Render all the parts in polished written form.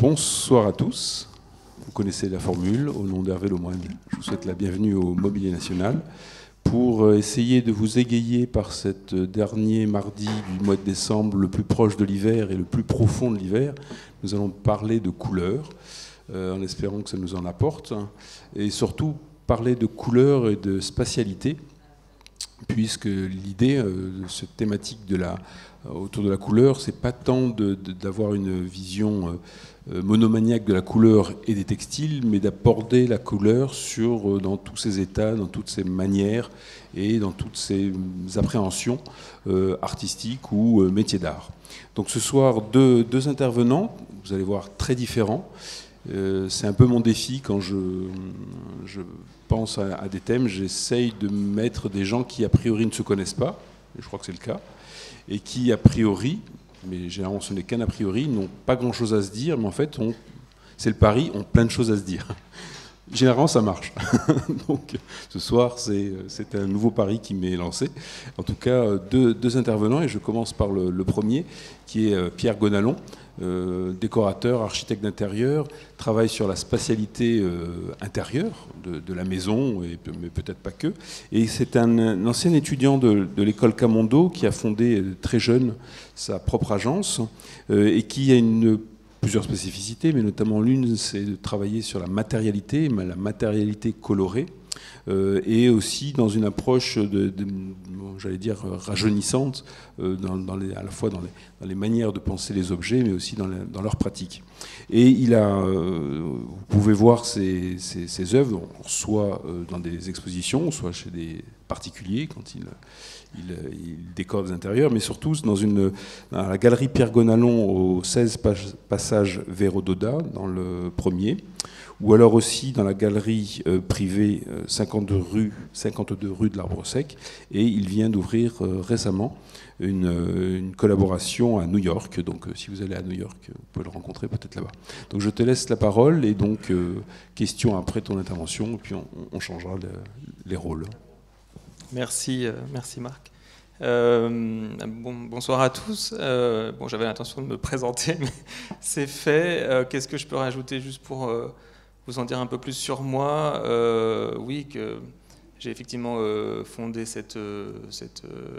Bonsoir à tous. Vous connaissez la formule. Au nom d'Hervé Lemoine, je vous souhaite la bienvenue au Mobilier National pour essayer de vous égayer par cet dernier mardi du mois de décembre, le plus proche de l'hiver et le plus profond de l'hiver. Nous allons parler de couleurs, en espérant que ça nous en apporte, et surtout parler de couleurs et de spatialité, puisque l'idée de cette thématique autour de la couleur, c'est pas tant d'avoir une vision monomaniaque de la couleur et des textiles, mais d'aborder la couleur dans tous ses états, dans toutes ses manières et dans toutes ses appréhensions artistiques ou métiers d'art. Donc ce soir, deux intervenants, vous allez voir, très différents. C'est un peu mon défi quand je pense à des thèmes. J'essaye de mettre des gens qui a priori ne se connaissent pas, et je crois que c'est le cas, et qui a priori, mais généralement ce n'est qu'un a priori, n'ont pas grand chose à se dire, mais en fait, c'est le pari, ont plein de choses à se dire. Généralement, ça marche. Donc, ce soir, c'est un nouveau pari qui m'est lancé. En tout cas, deux intervenants, et je commence par le premier, qui est Pierre Gonalon, décorateur, architecte d'intérieur, travaille sur la spatialité intérieure de la maison, mais peut-être pas que. Et c'est un ancien étudiant de l'école Camondo qui a fondé très jeune sa propre agence et qui a plusieurs spécificités, mais notamment l'une, c'est de travailler sur la matérialité colorée, et aussi dans une approche j'allais dire, rajeunissante, à la fois dans les manières de penser les objets, mais aussi dans leur pratique. Et vous pouvez voir ses œuvres, soit dans des expositions, soit chez des particuliers, quand il décore des intérieurs, mais surtout dans la galerie Pierre Gonalon au 16 passage Vérododa, dans le premier, ou alors aussi dans la galerie privée 52 rue de l'Arbre Sec, et il vient d'ouvrir récemment une collaboration à New York. Donc si vous allez à New York, vous pouvez le rencontrer peut-être là-bas. Donc je te laisse la parole, et donc question après ton intervention, et puis on changera les rôles. Merci Marc. Bonsoir à tous. J'avais l'intention de me présenter, mais c'est fait. Qu'est-ce que je peux rajouter juste pour vous en dire un peu plus sur moi? Oui, que j'ai effectivement fondé cette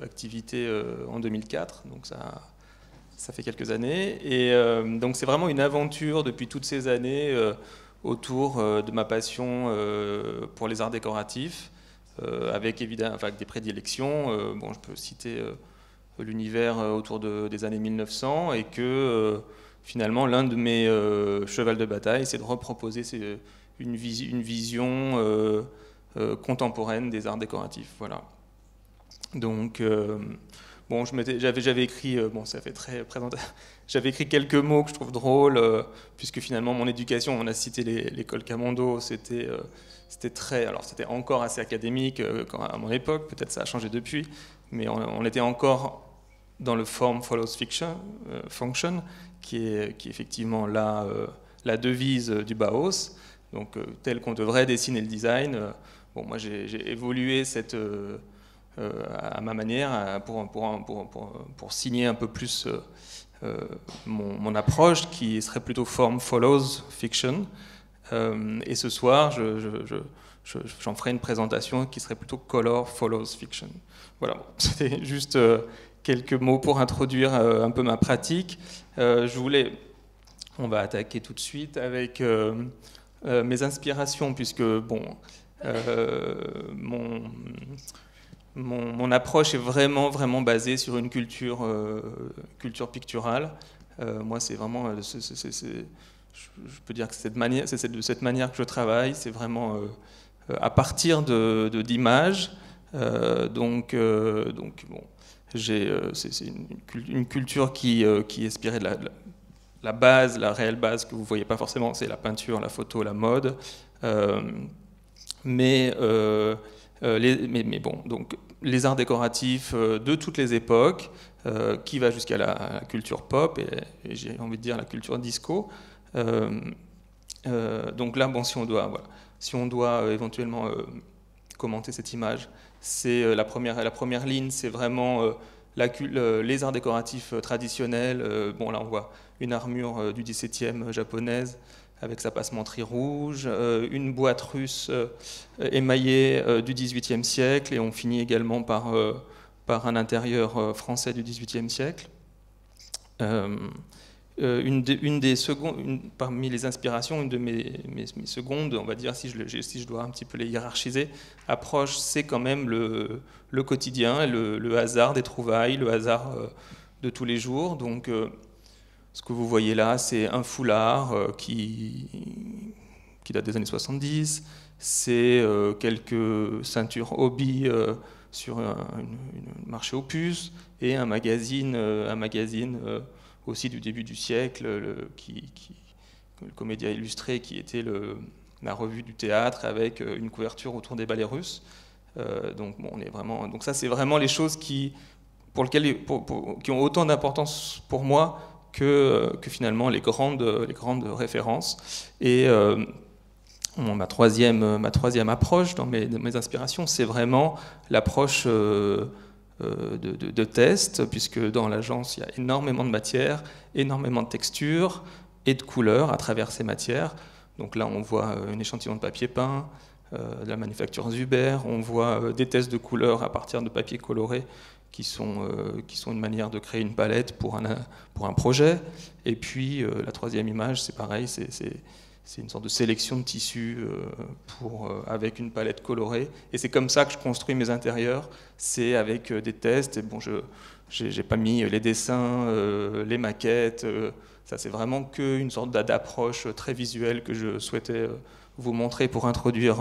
activité en 2004, donc ça fait quelques années. Et donc c'est vraiment une aventure depuis toutes ces années autour de ma passion pour les arts décoratifs. Avec évidemment des prédilections. Je peux citer l'univers autour des années 1900, et que finalement l'un de mes chevals de bataille, c'est de reproposer une vision contemporaine des arts décoratifs. Voilà. Donc j'avais écrit, ça fait très présentateur. J'avais écrit quelques mots que je trouve drôles, puisque finalement mon éducation, on a cité l'école Camondo, c'était encore assez académique à mon époque, peut-être ça a changé depuis, mais on était encore dans le form follows function, qui est effectivement la devise du Bauhaus, donc tel qu'on devrait dessiner le design. Moi j'ai évolué à ma manière pour signer un peu plus mon approche, qui serait plutôt form follows fiction. Et ce soir, j'en ferai une présentation qui serait plutôt Color Follows Fiction. Voilà, c'était juste quelques mots pour introduire un peu ma pratique. On va attaquer tout de suite avec mes inspirations, puisque mon approche est vraiment basée sur une culture picturale. Moi, c'est vraiment... Je peux dire que c'est de cette manière que je travaille, c'est vraiment à partir d'images. C'est une culture qui est inspirée de la base, la réelle base que vous ne voyez pas forcément, c'est la peinture, la photo, la mode. Donc les arts décoratifs de toutes les époques, qui va jusqu'à la culture pop et j'ai envie de dire la culture disco. Donc là, si on doit éventuellement commenter cette image, c'est la première ligne, c'est vraiment les arts décoratifs traditionnels, bon là on voit une armure du XVIIe japonaise avec sa passementerie rouge, une boîte russe émaillée du XVIIIe siècle, et on finit également par un intérieur français du XVIIIe siècle. Parmi les inspirations, une de mes secondes, on va dire, si je dois un petit peu les hiérarchiser, approche, c'est quand même le quotidien, le hasard des trouvailles, le hasard de tous les jours. Donc, ce que vous voyez là, c'est un foulard qui date des années 70, c'est quelques ceintures hobby sur un marché aux puces, et un magazine aussi du début du siècle, le Comédia Illustré, qui était la revue du théâtre avec une couverture autour des ballets russes. Donc, bon, donc ça, c'est vraiment les choses qui ont autant d'importance pour moi que finalement les grandes références. Et ma troisième approche dans mes inspirations, c'est vraiment l'approche de test, puisque dans l'agence, il y a énormément de matières, énormément de textures et de couleurs à travers ces matières. Donc là, on voit un échantillon de papier peint, de la manufacture Zuber, on voit des tests de couleurs à partir de papier coloré qui sont une manière de créer une palette pour un projet. Et puis, la troisième image, c'est pareil, c'est une sorte de sélection de tissus avec une palette colorée. Et c'est comme ça que je construis mes intérieurs. C'est avec des tests. Et bon, je n'ai pas mis les dessins, les maquettes. Ça, c'est vraiment qu'une sorte d'approche très visuelle que je souhaitais vous montrer pour introduire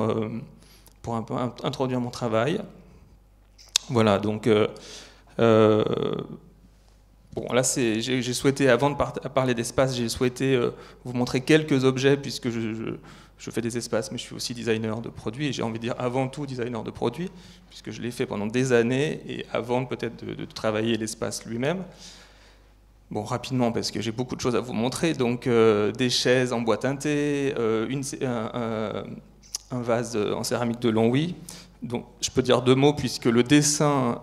mon travail. Voilà, donc... Bon, là, j'ai souhaité, avant de parler d'espace, j'ai souhaité vous montrer quelques objets, puisque je fais des espaces, mais je suis aussi designer de produits, et j'ai envie de dire avant tout designer de produits, puisque je l'ai fait pendant des années, et avant peut-être de travailler l'espace lui-même. Bon, rapidement, parce que j'ai beaucoup de choses à vous montrer, donc des chaises en bois teinté, un vase en céramique de Longwy. Donc, je peux dire deux mots, puisque le dessin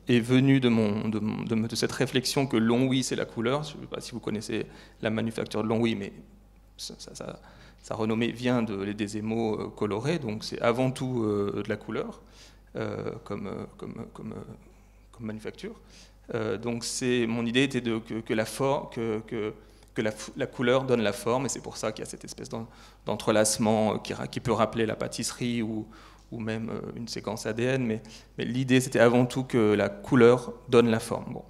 est venu de cette réflexion que Longwy, c'est la couleur. Je ne sais pas si vous connaissez la manufacture de Longwy, mais sa renommée vient des émaux colorés, donc c'est avant tout de la couleur comme manufacture. Donc mon idée était que la couleur donne la forme, et c'est pour ça qu'il y a cette espèce d'entrelacement qui peut rappeler la pâtisserie ou même une séquence ADN, mais l'idée c'était avant tout que la couleur donne la forme. Bon.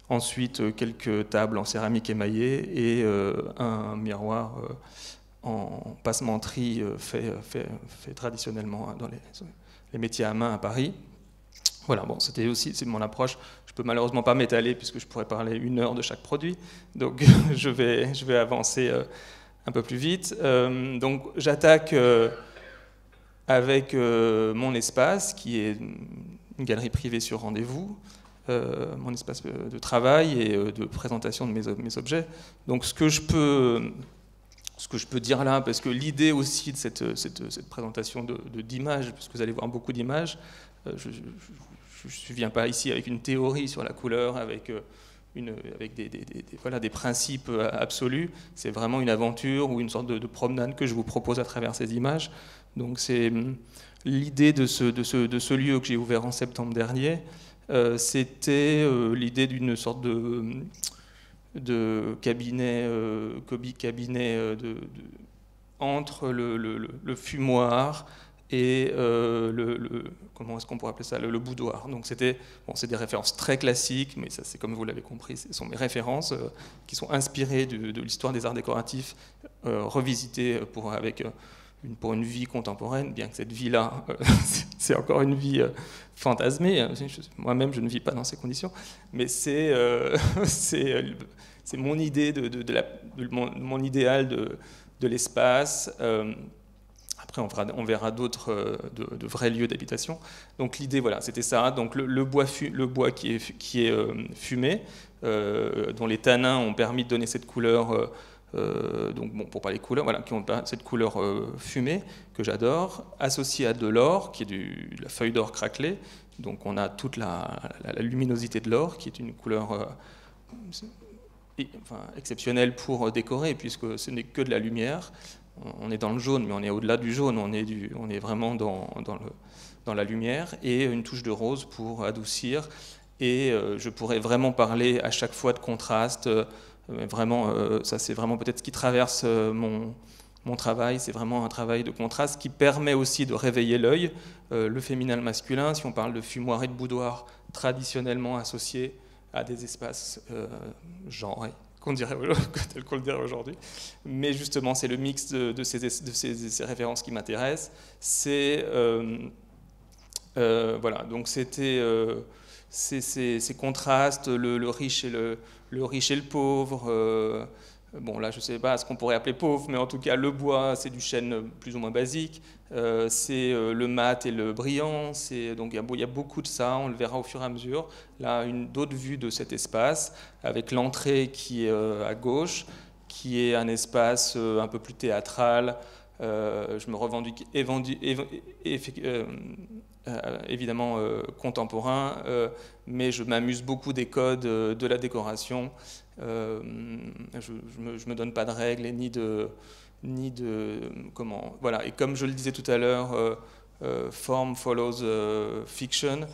Ensuite, quelques tables en céramique émaillée et un miroir en passementerie fait traditionnellement dans les métiers à main à Paris. Voilà, bon, c'est mon approche. Je peux malheureusement pas m'étaler puisque je pourrais parler 1 heure de chaque produit, donc je vais avancer un peu plus vite. Donc j'attaque avec mon espace, qui est une galerie privée sur rendez-vous, mon espace de travail et de présentation de mes objets. Donc ce que je peux dire là, parce que l'idée aussi de cette présentation d'images, puisque vous allez voir beaucoup d'images, je ne viens pas ici avec une théorie sur la couleur, avec des principes absolus. C'est vraiment une aventure ou une sorte de promenade que je vous propose à travers ces images. Donc c'est l'idée de ce lieu que j'ai ouvert en septembre dernier. C'était l'idée d'une sorte de cabinet, cabinet entre le fumoir et comment est-ce qu'on pourrait appeler ça, le boudoir. Donc c'est des références très classiques, mais ça, c'est comme vous l'avez compris, ce sont mes références qui sont inspirées de l'histoire des arts décoratifs, revisitées pour une vie contemporaine, bien que cette vie-là, c'est encore une vie fantasmée. Moi-même, je ne vis pas dans ces conditions, mais c'est mon idée mon idéal de l'espace. Après, on verra d'autres de vrais lieux d'habitation. Donc l'idée, voilà, c'était ça. Donc le bois qui est fumé, dont les tanins ont permis de donner cette couleur. Donc bon, pour parler de couleurs, voilà, qui ont cette couleur fumée que j'adore, associée à de l'or, qui est de la feuille d'or craquelée, Donc on a toute la luminosité de l'or, qui est une couleur exceptionnelle pour décorer, puisque ce n'est que de la lumière. On est dans le jaune, mais on est au-delà du jaune, on est vraiment dans la lumière, et une touche de rose pour adoucir. Et je pourrais vraiment parler à chaque fois de contraste. Vraiment, ça c'est vraiment peut-être ce qui traverse mon travail, c'est vraiment un travail de contraste qui permet aussi de réveiller l'œil, le féminin, le masculin. Si on parle de fumoir et de boudoir traditionnellement associés à des espaces genrés, tel qu'on le dirait aujourd'hui. Mais justement, c'est le mix de ces références qui m'intéressent. C'est voilà, donc c'était ces contrastes, le riche et le pauvre. Bon, là, je ne sais pas ce qu'on pourrait appeler pauvre, mais en tout cas, le bois, c'est du chêne plus ou moins basique. C'est le mat et le brillant. Donc, il y a beaucoup de ça, on le verra au fur et à mesure. Là, d'autre vue de cet espace, avec l'entrée qui est à gauche, qui est un espace un peu plus théâtral. Je me revendique évidemment contemporain, mais je m'amuse beaucoup des codes de la décoration. Je me donne pas de règles et ni de comment, voilà. Et comme je le disais tout à l'heure, form follows fiction.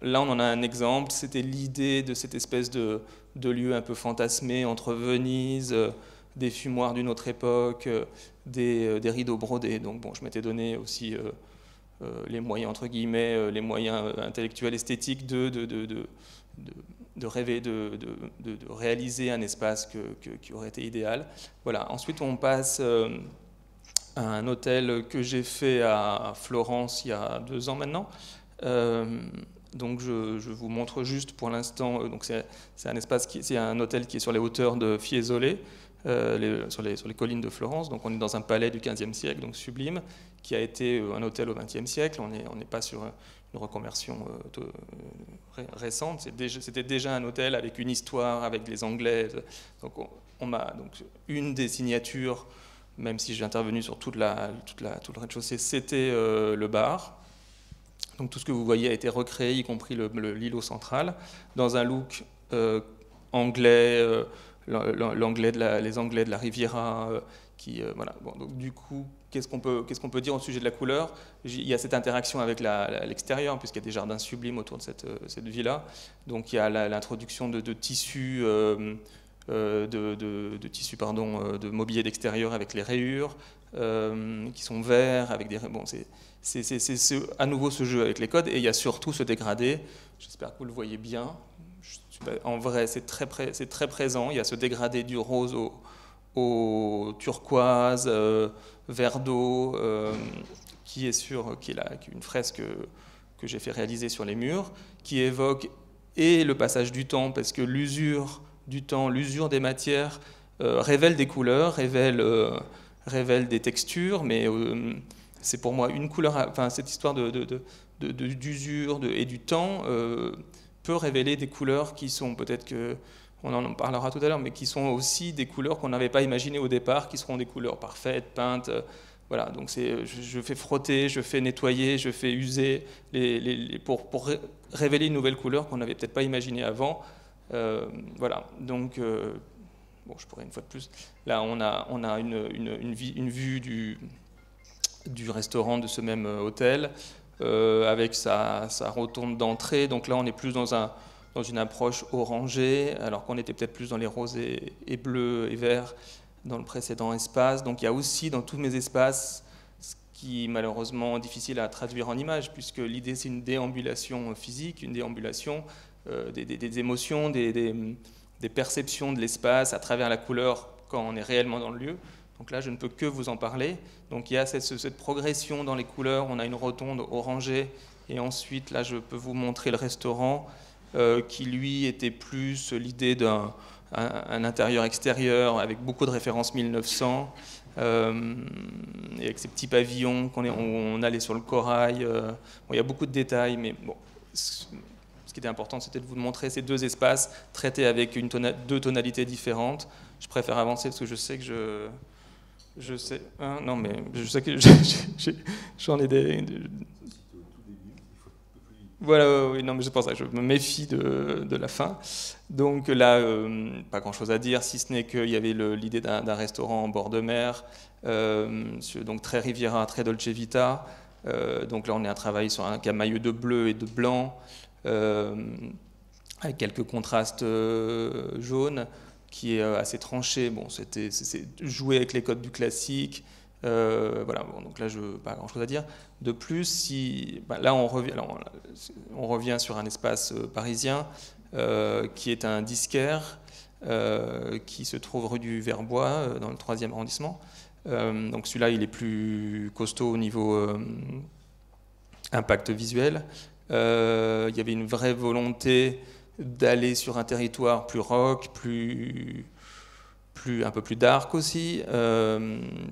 Là, on en a un exemple. C'était l'idée de cette espèce de lieu un peu fantasmé entre Venise, des fumoirs d'une autre époque, des rideaux brodés. Donc bon, je m'étais donné aussi les moyens, entre guillemets, les moyens intellectuels, esthétiques de rêver, de réaliser un espace qui aurait été idéal. Voilà. Ensuite, on passe à un hôtel que j'ai fait à Florence il y a 2 ans maintenant. Donc je vous montre juste pour l'instant. Donc c'est un espace c'est un hôtel qui est sur les hauteurs de Fiesole, sur les collines de Florence. Donc on est dans un palais du XVe siècle, donc sublime, qui a été un hôtel au XXe siècle. On n'est pas sur une reconversion récente. C'était déjà un hôtel avec une histoire, avec les Anglais. Donc donc une des signatures, même si j'ai intervenu sur tout le rez-de-chaussée, c'était le bar. Donc tout ce que vous voyez a été recréé, y compris l'îlot central, dans un look anglais, les Anglais de la Riviera, voilà. Bon, donc du coup, qu'est-ce qu'on peut dire au sujet de la couleur? Il y a cette interaction avec l'extérieur, puisqu'il y a des jardins sublimes autour de cette villa. Donc il y a l'introduction de tissus, de mobilier d'extérieur avec les rayures, qui sont verts, avec des... Bon, c'est à nouveau ce jeu avec les codes, et il y a surtout ce dégradé. J'espère que vous le voyez bien. En vrai, c'est très présent. Il y a ce dégradé du rose au turquoise, vert d'eau, qui est une fresque que j'ai fait réaliser sur les murs, qui évoque et le passage du temps, parce que l'usure du temps, l'usure des matières révèle des couleurs, révèle des textures, mais c'est pour moi une couleur. Enfin, cette histoire d'usure et du temps peut révéler des couleurs qui sont peut-être on en parlera tout à l'heure, mais qui sont aussi des couleurs qu'on n'avait pas imaginées au départ, qui seront des couleurs parfaites, peintes. Voilà, donc je fais frotter, je fais nettoyer, je fais user pour révéler une nouvelle couleur qu'on n'avait peut-être pas imaginée avant. Voilà, donc bon, je pourrais une fois de plus. Là, on a une vue du restaurant de ce même hôtel, avec sa rotonde d'entrée. Donc là, on est plus dans une approche orangée, alors qu'on était peut-être plus dans les roses et bleus et verts dans le précédent espace. Donc il y a aussi dans tous mes espaces, ce qui est malheureusement difficile à traduire en images, puisque l'idée c'est une déambulation physique, une déambulation des émotions, des perceptions de l'espace à travers la couleur quand on est réellement dans le lieu. Donc là, je ne peux que vous en parler. Donc il y a cette progression dans les couleurs. On a une rotonde orangée, et ensuite, là, je peux vous montrer le restaurant qui, lui, était plus l'idée d'un intérieur-extérieur avec beaucoup de références 1900, et avec ces petits pavillons où on allait sur le corail. Bon, il y a beaucoup de détails, mais bon, ce qui était important, c'était de vous montrer ces 2 espaces traités avec 2 tonalités différentes. Je préfère avancer parce que je sais que non, mais je sais que j'en ai des... Voilà, oui, non, mais c'est pour ça que je me méfie de la fin. Donc là, pas grand-chose à dire, si ce n'est qu'il y avait l'idée d'un restaurant en bord de mer, donc très Riviera, très Dolce Vita. Donc là, on est à travailler sur un camailleux de bleu et de blanc, avec quelques contrastes jaunes, qui est assez tranché. Bon, c'est jouer avec les codes du classique. Voilà, bon, donc là, pas grand-chose à dire. De plus, là, on revient sur un espace parisien qui est un disquaire qui se trouve rue du Verbois, dans le 3e arrondissement. Donc celui-là, il est plus costaud au niveau impact visuel. Il y avait une vraie volonté d'aller sur un territoire plus rock, un peu plus dark aussi,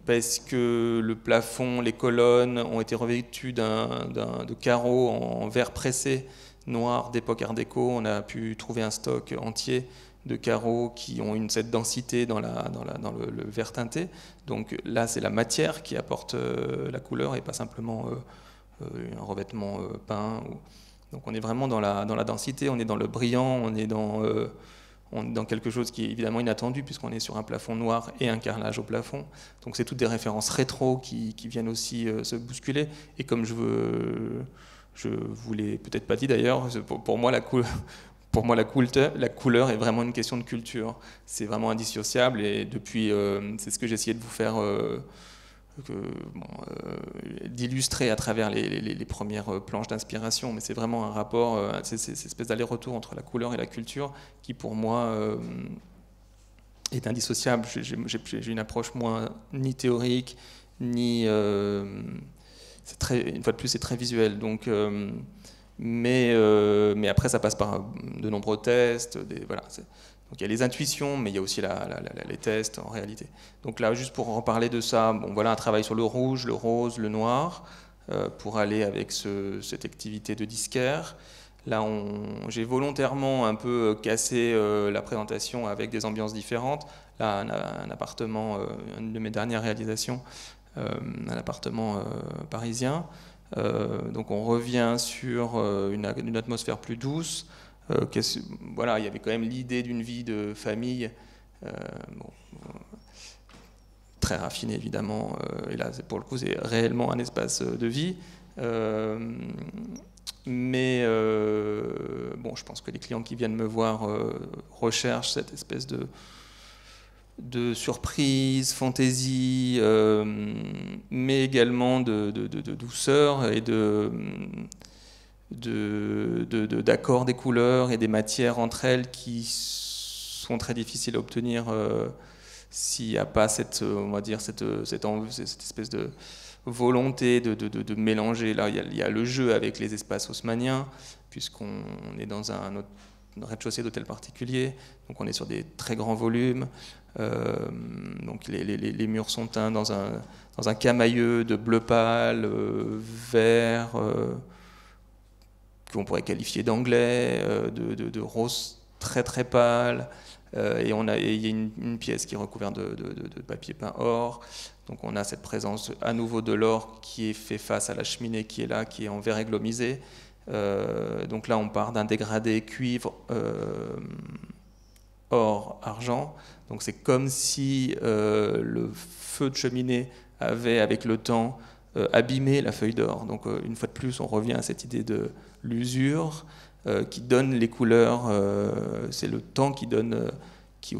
parce que le plafond, les colonnes ont été revêtues de carreaux en verre pressé noir d'époque art déco. On a pu trouver un stock entier de carreaux qui ont cette densité dans le verre teinté. Donc là, c'est la matière qui apporte la couleur et pas simplement un revêtement peint. Donc on est vraiment dans la densité, on est dans le brillant, on est dans quelque chose qui est évidemment inattendu puisqu'on est sur un plafond noir et un carrelage au plafond. Donc c'est toutes des références rétro qui viennent aussi se bousculer. Et comme je vous l'ai peut-être pas dit d'ailleurs, pour moi la couleur est vraiment une question de culture. C'est vraiment indissociable et depuis, c'est ce que j'ai essayé de vous faire, d'illustrer à travers les premières planches d'inspiration. Mais c'est vraiment un rapport, c'est cette espèce d'aller-retour entre la couleur et la culture qui pour moi est indissociable. J'ai une approche moins ni théorique, ni... une fois de plus, c'est très visuel. Donc... mais après, ça passe par de nombreux tests. Voilà, donc il y a les intuitions, mais il y a aussi les tests en réalité. Donc là, juste pour reparler de ça, bon, voilà un travail sur le rouge, le rose, le noir, pour aller avec cette activité de disquaire. Là, j'ai volontairement un peu cassé la présentation avec des ambiances différentes. Là, un appartement, une de mes dernières réalisations, un appartement parisien. Donc on revient sur une atmosphère plus douce. Voilà, il y avait quand même l'idée d'une vie de famille, très raffinée évidemment, et là pour le coup c'est réellement un espace de vie. Mais bon, je pense que les clients qui viennent me voir recherchent cette espèce de surprise, fantaisie, mais également de douceur et d'accord des couleurs et des matières entre elles qui sont très difficiles à obtenir s'il n'y a pas on va dire cette espèce de volonté de mélanger. Là, il y a le jeu avec les espaces haussmanniens, puisqu'on est dans un rez-de-chaussée d'hôtel particulier, donc on est sur des très grands volumes. Donc les murs sont teints dans un camailleux de bleu pâle, vert, qu'on pourrait qualifier d'anglais, de rose très très pâle, et il y a une pièce qui est recouverte de papier peint or. Donc on a cette présence à nouveau de l'or qui est fait face à la cheminée qui est là, qui est en verre églomisé. Donc là on part d'un dégradé cuivre, or, argent. Donc c'est comme si le feu de cheminée avait, avec le temps, abîmé la feuille d'or. Donc une fois de plus, on revient à cette idée de l'usure qui donne les couleurs. C'est le temps qui donne, qui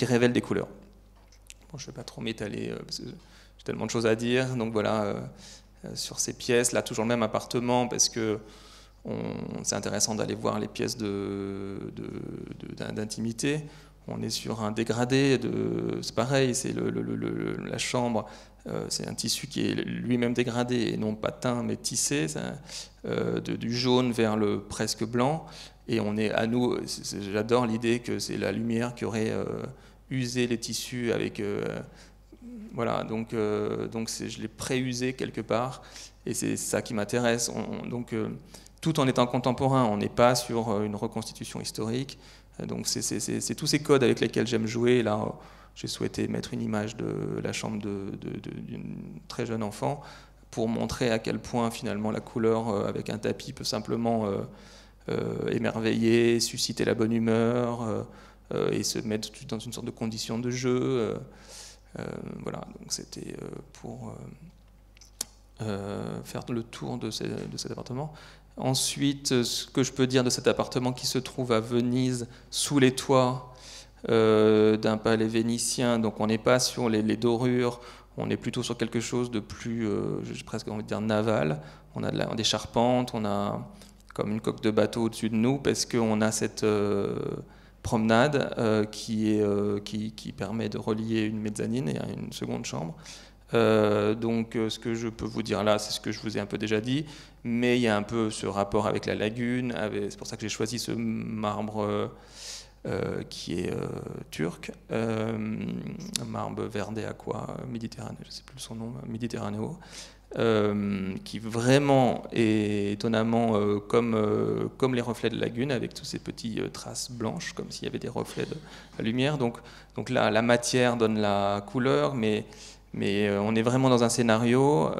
révèle des couleurs. Bon, je ne vais pas trop m'étaler parce que j'ai tellement de choses à dire. Donc voilà, sur ces pièces, là toujours le même appartement parce que c'est intéressant d'aller voir les pièces d'intimité. On est sur un dégradé, c'est pareil, c'est la chambre, c'est un tissu qui est lui-même dégradé et non pas teint mais tissé, du jaune vers le presque blanc. Et on est à nous, j'adore l'idée que c'est la lumière qui aurait usé les tissus avec... voilà, donc je l'ai pré-usé quelque part et c'est ça qui m'intéresse. Tout en étant contemporain, on n'est pas sur une reconstitution historique. Donc c'est tous ces codes avec lesquels j'aime jouer. Là, j'ai souhaité mettre une image de la chambre d'une très jeune enfant pour montrer à quel point finalement la couleur avec un tapis peut simplement émerveiller, susciter la bonne humeur et se mettre dans une sorte de condition de jeu. Voilà, donc c'était pour faire le tour de cet appartement. Ensuite, ce que je peux dire de cet appartement qui se trouve à Venise, sous les toits d'un palais vénitien, donc on n'est pas sur les dorures, on est plutôt sur quelque chose de plus, j'ai presque envie de dire naval. On a des charpentes, on a comme une coque de bateau au-dessus de nous, parce qu'on a cette promenade qui permet de relier une mezzanine et une seconde chambre. Donc ce que je peux vous dire là, c'est ce que je vous ai un peu déjà dit, mais il y a un peu ce rapport avec la lagune, c'est pour ça que j'ai choisi ce marbre qui est turc, un marbre verdé aqua méditerranéen, je ne sais plus son nom, méditerranéo, qui vraiment est étonnamment comme les reflets de lagune, avec toutes ces petites traces blanches, comme s'il y avait des reflets de la lumière. Donc là, la matière donne la couleur, mais on est vraiment dans un scénario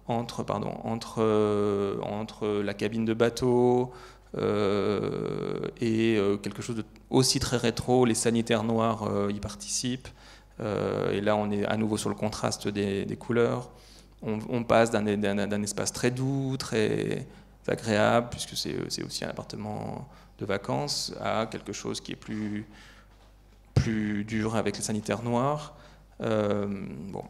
entre la cabine de bateau et quelque chose de aussi très rétro. Les sanitaires noirs y participent. Et là, on est à nouveau sur le contraste des couleurs. On passe d'un espace très doux, très agréable, puisque c'est aussi un appartement de vacances, à quelque chose qui est plus dur avec les sanitaires noirs. Bon.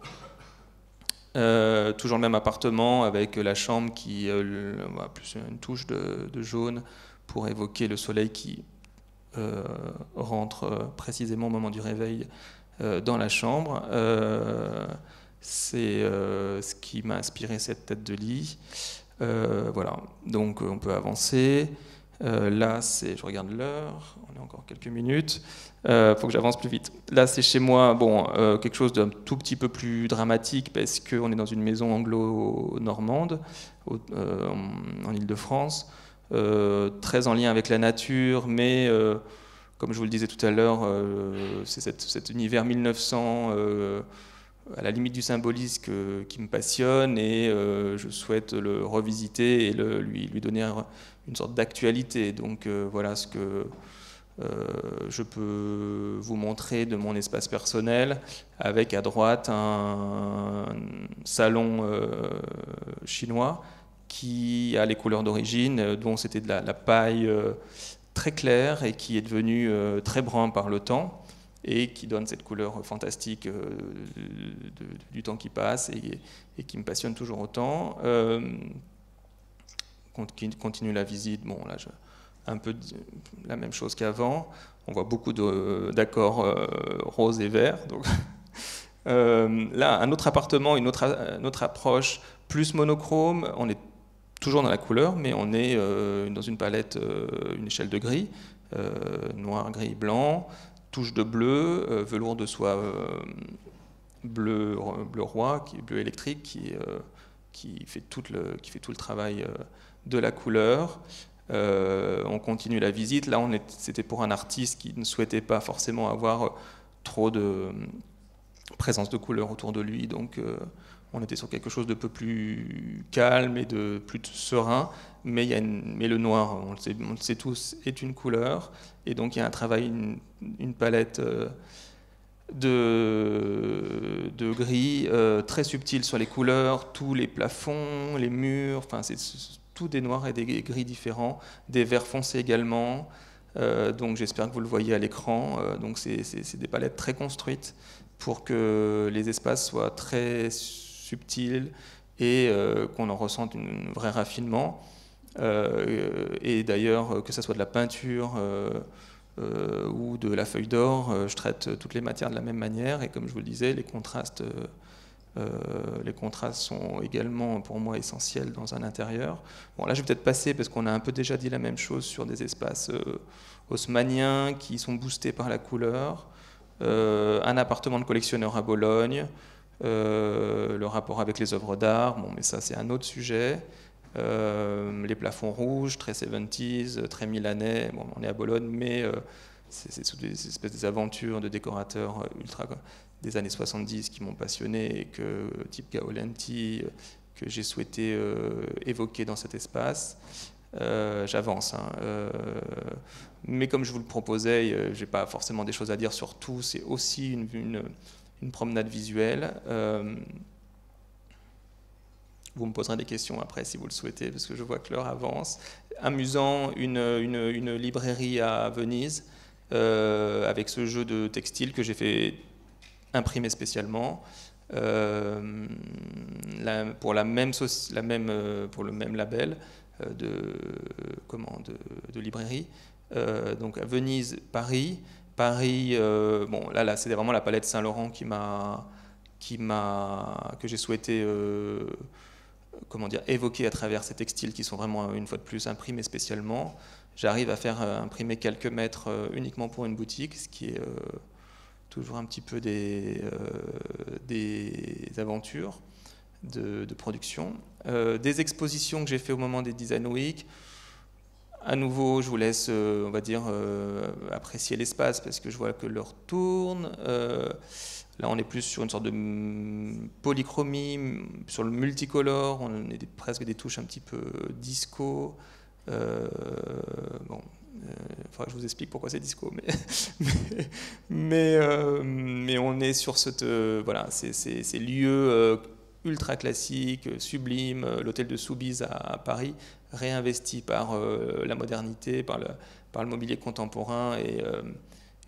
Toujours le même appartement avec la chambre qui plus une touche de jaune pour évoquer le soleil qui rentre précisément au moment du réveil dans la chambre. C'est ce qui m'a inspiré cette tête de lit. Voilà, donc on peut avancer. Là, je regarde l'heure, on a encore quelques minutes. Faut que j'avance plus vite. Là, c'est chez moi, quelque chose d'un tout petit peu plus dramatique parce qu'on est dans une maison anglo-normande en Île-de-France, très en lien avec la nature, mais comme je vous le disais tout à l'heure, c'est cet univers 1900 à la limite du symbolisme qui me passionne et je souhaite le revisiter et lui donner une sorte d'actualité. Donc voilà ce que je peux vous montrer de mon espace personnel, avec à droite un salon chinois qui a les couleurs d'origine, dont c'était de la paille très claire et qui est devenu très brun par le temps et qui donne cette couleur fantastique du temps qui passe et qui me passionne toujours autant. Continue la visite, bon là un peu la même chose qu'avant, on voit beaucoup d'accords roses et verts. Donc là, un autre appartement, une autre approche plus monochrome, on est toujours dans la couleur, mais on est dans une palette, une échelle de gris, noir, gris, blanc, touche de bleu, velours de soie bleu roi, qui est bleu électrique, qui fait tout le travail de la couleur. On continue la visite. Là, c'était pour un artiste qui ne souhaitait pas forcément avoir trop de présence de couleur autour de lui, donc on était sur quelque chose de peu plus calme et de plus serein, mais le noir, on le sait tous, est une couleur, et donc il y a un travail, une palette de gris très subtil sur les couleurs, tous les plafonds, les murs, enfin c'est tout des noirs et des gris différents, des verts foncés également, donc j'espère que vous le voyez à l'écran. Donc c'est des palettes très construites pour que les espaces soient très subtils et qu'on en ressente un vrai raffinement. Et d'ailleurs, que ce soit de la peinture ou de la feuille d'or, je traite toutes les matières de la même manière, et comme je vous le disais, les contrastes sont également pour moi essentiels dans un intérieur. Bon, là je vais peut-être passer parce qu'on a un peu déjà dit la même chose sur des espaces haussmanniens qui sont boostés par la couleur, un appartement de collectionneur à Bologne, le rapport avec les œuvres d'art, bon, mais ça c'est un autre sujet. Les plafonds rouges, très 70s, très milanais. Bon, on est à Bologne, mais c'est des espèces d'aventures de décorateurs ultra des années 70 qui m'ont passionné et type Gaolenti, que j'ai souhaité évoquer dans cet espace. J'avance, hein. Mais comme je vous le proposais, j'ai pas forcément des choses à dire sur tout, c'est aussi une promenade visuelle. Vous me poserez des questions après si vous le souhaitez, parce que je vois que l'heure avance. Amusant, une librairie à Venise, avec ce jeu de textile que j'ai fait imprimer spécialement, pour le même label de librairie. Donc à Venise, Paris. Bon, là c'est vraiment la palette Saint-Laurent que j'ai souhaité évoquer à travers ces textiles qui sont vraiment, une fois de plus, imprimés spécialement. J'arrive à faire imprimer quelques mètres uniquement pour une boutique, ce qui est toujours un petit peu des aventures de production. Des expositions que j'ai fait au moment des Design Week. À nouveau, je vous laisse, on va dire, apprécier l'espace parce que je vois que l'heure tourne. Là, on est plus sur une sorte de polychromie, sur le multicolore. On est presque des touches un petit peu disco. Bon, il faudra que je vous explique pourquoi c'est disco, mais on est sur ces lieux ultra classiques, sublimes. L'hôtel de Soubise à Paris, réinvesti par la modernité, par le mobilier contemporain et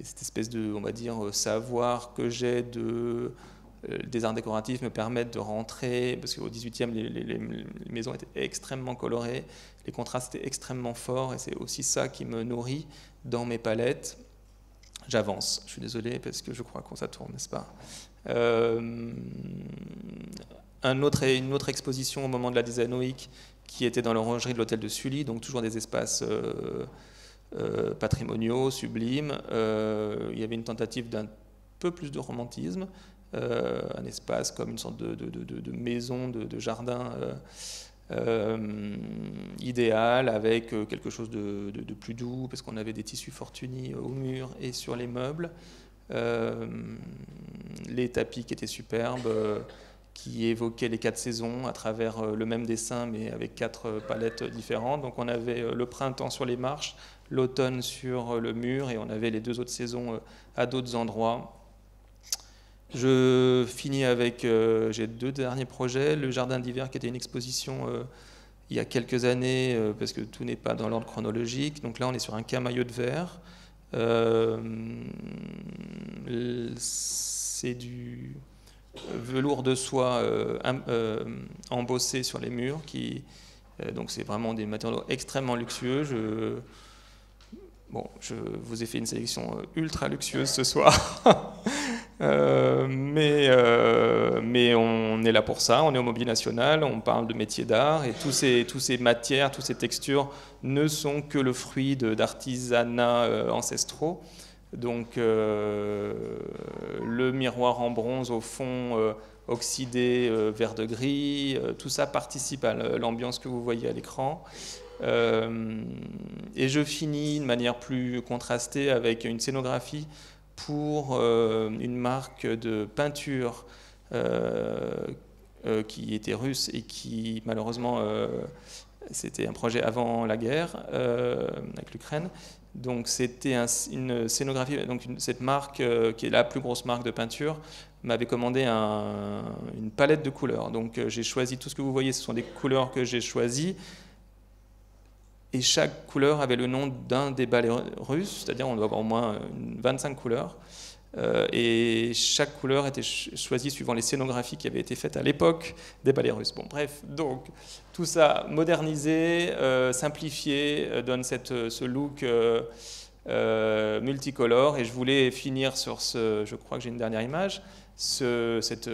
cette espèce de, on va dire, savoir que j'ai des arts décoratifs me permettent de rentrer, parce qu'au 18e, les maisons étaient extrêmement colorées, les contrastes étaient extrêmement forts, et c'est aussi ça qui me nourrit dans mes palettes. J'avance, je suis désolé, parce que je crois qu'on ça tourne, n'est-ce pas ? Une autre exposition au moment de la Design Week, qui était dans l'orangerie de l'hôtel de Sully, donc toujours des espaces patrimoniaux, sublimes. Il y avait une tentative d'un peu plus de romantisme, un espace comme une sorte de maison, de jardin idéal, avec quelque chose de plus doux, parce qu'on avait des tissus Fortuny au mur et sur les meubles. Les tapis qui étaient superbes, qui évoquaient les 4 saisons à travers le même dessin, mais avec 4 palettes différentes. Donc on avait le printemps sur les marches, l'automne sur le mur, et on avait les 2 autres saisons à d'autres endroits. Je finis avec, j'ai 2 derniers projets, le jardin d'hiver qui était une exposition il y a quelques années, parce que tout n'est pas dans l'ordre chronologique. Donc là on est sur un camailleux de verre, c'est du velours de soie embossé sur les murs, donc c'est vraiment des matériaux extrêmement luxueux. Je vous ai fait une sélection ultra luxueuse ce soir. Mais on est là pour ça, on est au Mobilier National, on parle de métiers d'art, et tous ces matières, toutes ces textures ne sont que le fruit d'artisanats ancestraux. Donc le miroir en bronze au fond oxydé vert de gris, tout ça participe à l'ambiance que vous voyez à l'écran. Et je finis de manière plus contrastée avec une scénographie pour une marque de peinture qui était russe et qui malheureusement c'était un projet avant la guerre avec l'Ukraine. Donc c'était une scénographie, donc cette marque qui est la plus grosse marque de peinture m'avait commandé une palette de couleurs. Donc j'ai choisi tout ce que vous voyez, ce sont des couleurs que j'ai choisies. Et chaque couleur avait le nom d'un des ballets russes, c'est-à-dire on doit avoir au moins 25 couleurs. Et chaque couleur était choisie suivant les scénographies qui avaient été faites à l'époque des ballets russes. Bon, bref, donc tout ça modernisé, simplifié, donne ce look multicolore. Et je voulais finir sur je crois que j'ai une dernière image, cette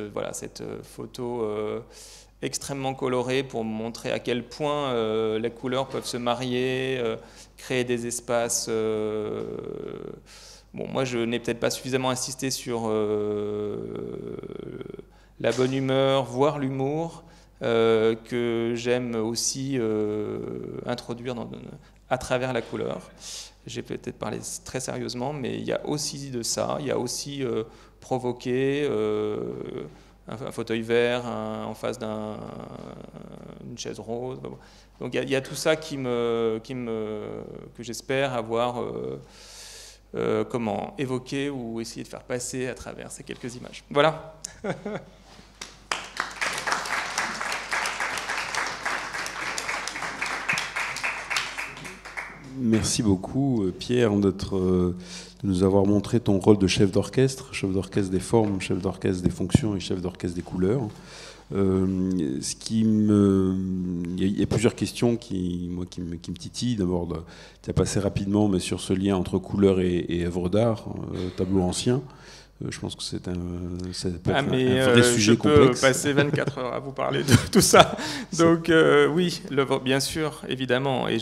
photo extrêmement colorée pour montrer à quel point les couleurs peuvent se marier, créer des espaces. Bon, moi, je n'ai peut-être pas suffisamment insisté sur la bonne humeur, voire l'humour, que j'aime aussi introduire à travers la couleur. j'ai peut-être parlé très sérieusement, mais il y a aussi de ça, il y a aussi provoquer un fauteuil vert en face d'une chaise rose. Donc il y a tout ça que j'espère avoir comment évoquer ou essayer de faire passer à travers ces quelques images. Voilà. Merci beaucoup, Pierre, de nous avoir montré ton rôle de chef d'orchestre des formes, chef d'orchestre des fonctions et chef d'orchestre des couleurs. Il y a plusieurs questions qui me titillent. D'abord, tu as passé rapidement, mais sur ce lien entre couleurs et œuvres d'art, tableau ancien. Je pense que ça peut être un vrai sujet complexe. Je peux passer 24 heures à vous parler de tout ça. Donc oui, bien sûr, évidemment. Et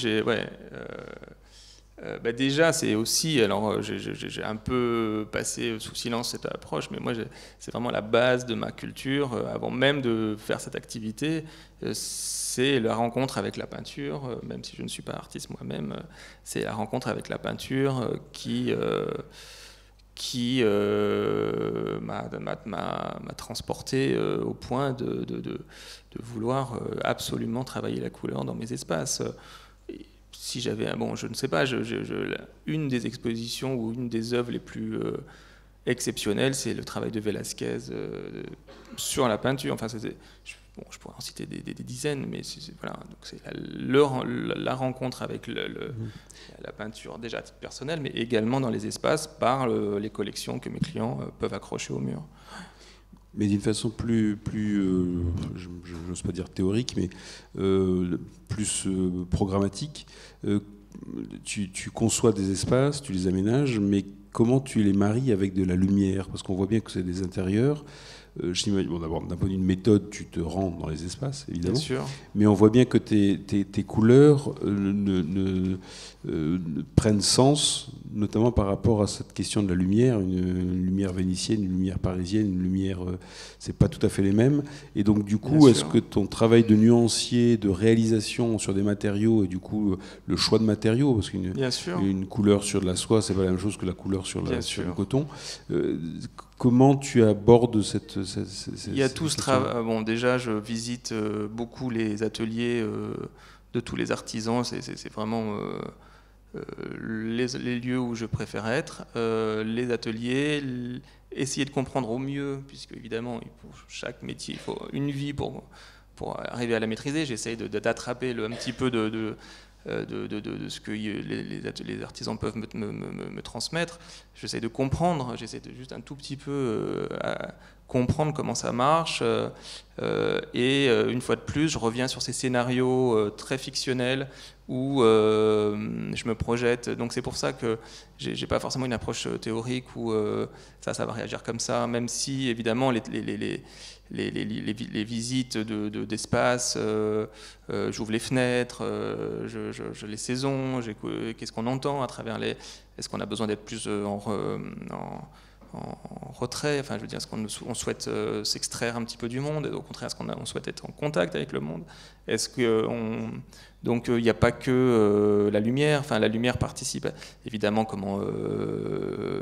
déjà, c'est aussi, alors j'ai un peu passé sous silence cette approche, mais moi, c'est vraiment la base de ma culture. Avant même de faire cette activité, c'est la rencontre avec la peinture, même si je ne suis pas artiste moi-même, c'est la rencontre avec la peinture qui m'a transporté au point de vouloir absolument travailler la couleur dans mes espaces. Si j'avais, je ne sais pas, une des expositions ou une des œuvres les plus exceptionnelles, c'est le travail de Velázquez sur la peinture. Enfin, je pourrais en citer des dizaines, mais voilà, donc c'est la rencontre avec la peinture, déjà à titre personnel, mais également dans les espaces par les collections que mes clients peuvent accrocher au mur. Mais d'une façon plus je n'ose pas dire théorique, mais plus programmatique, tu conçois des espaces, tu les aménages, mais comment tu les maries avec de la lumière? Parce qu'on voit bien que c'est des intérieurs. D'abord, d'un point de vue de méthode, tu te rends dans les espaces, évidemment. Bien sûr. Mais on voit bien que tes couleurs prennent sens, notamment par rapport à cette question de la lumière, une lumière vénitienne, une lumière parisienne, une lumière... c'est pas tout à fait les mêmes. Et donc, du coup, est-ce que ton travail de nuancier, de réalisation sur des matériaux, et du coup, le choix de matériaux, parce qu'une couleur sur de la soie, c'est pas la même chose que la couleur sur le coton. Comment tu abordes cette Il y a tout ce travail. Bon, déjà, je visite beaucoup les ateliers de tous les artisans. C'est vraiment les lieux où je préfère être. Les ateliers, essayer de comprendre au mieux, puisque évidemment, pour chaque métier, il faut une vie pour arriver à la maîtriser. J'essaye d'attraper un petit peu de ce que les artisans peuvent me transmettre. J'essaie de comprendre, j'essaie de juste un tout petit peu comprendre comment ça marche. Et une fois de plus, je reviens sur ces scénarios très fictionnels où je me projette. Donc c'est pour ça que j'ai pas forcément une approche théorique où ça va réagir comme ça, même si évidemment les visites d'espace, j'ouvre les fenêtres, je les saisons, qu'est-ce qu'on entend à travers est-ce qu'on a besoin d'être plus en retrait, enfin je veux dire, est-ce qu'on souhaite s'extraire un petit peu du monde, et au contraire est-ce qu'on souhaite être en contact avec le monde, est-ce que donc il n'y a pas que la lumière, enfin la lumière participe évidemment comment le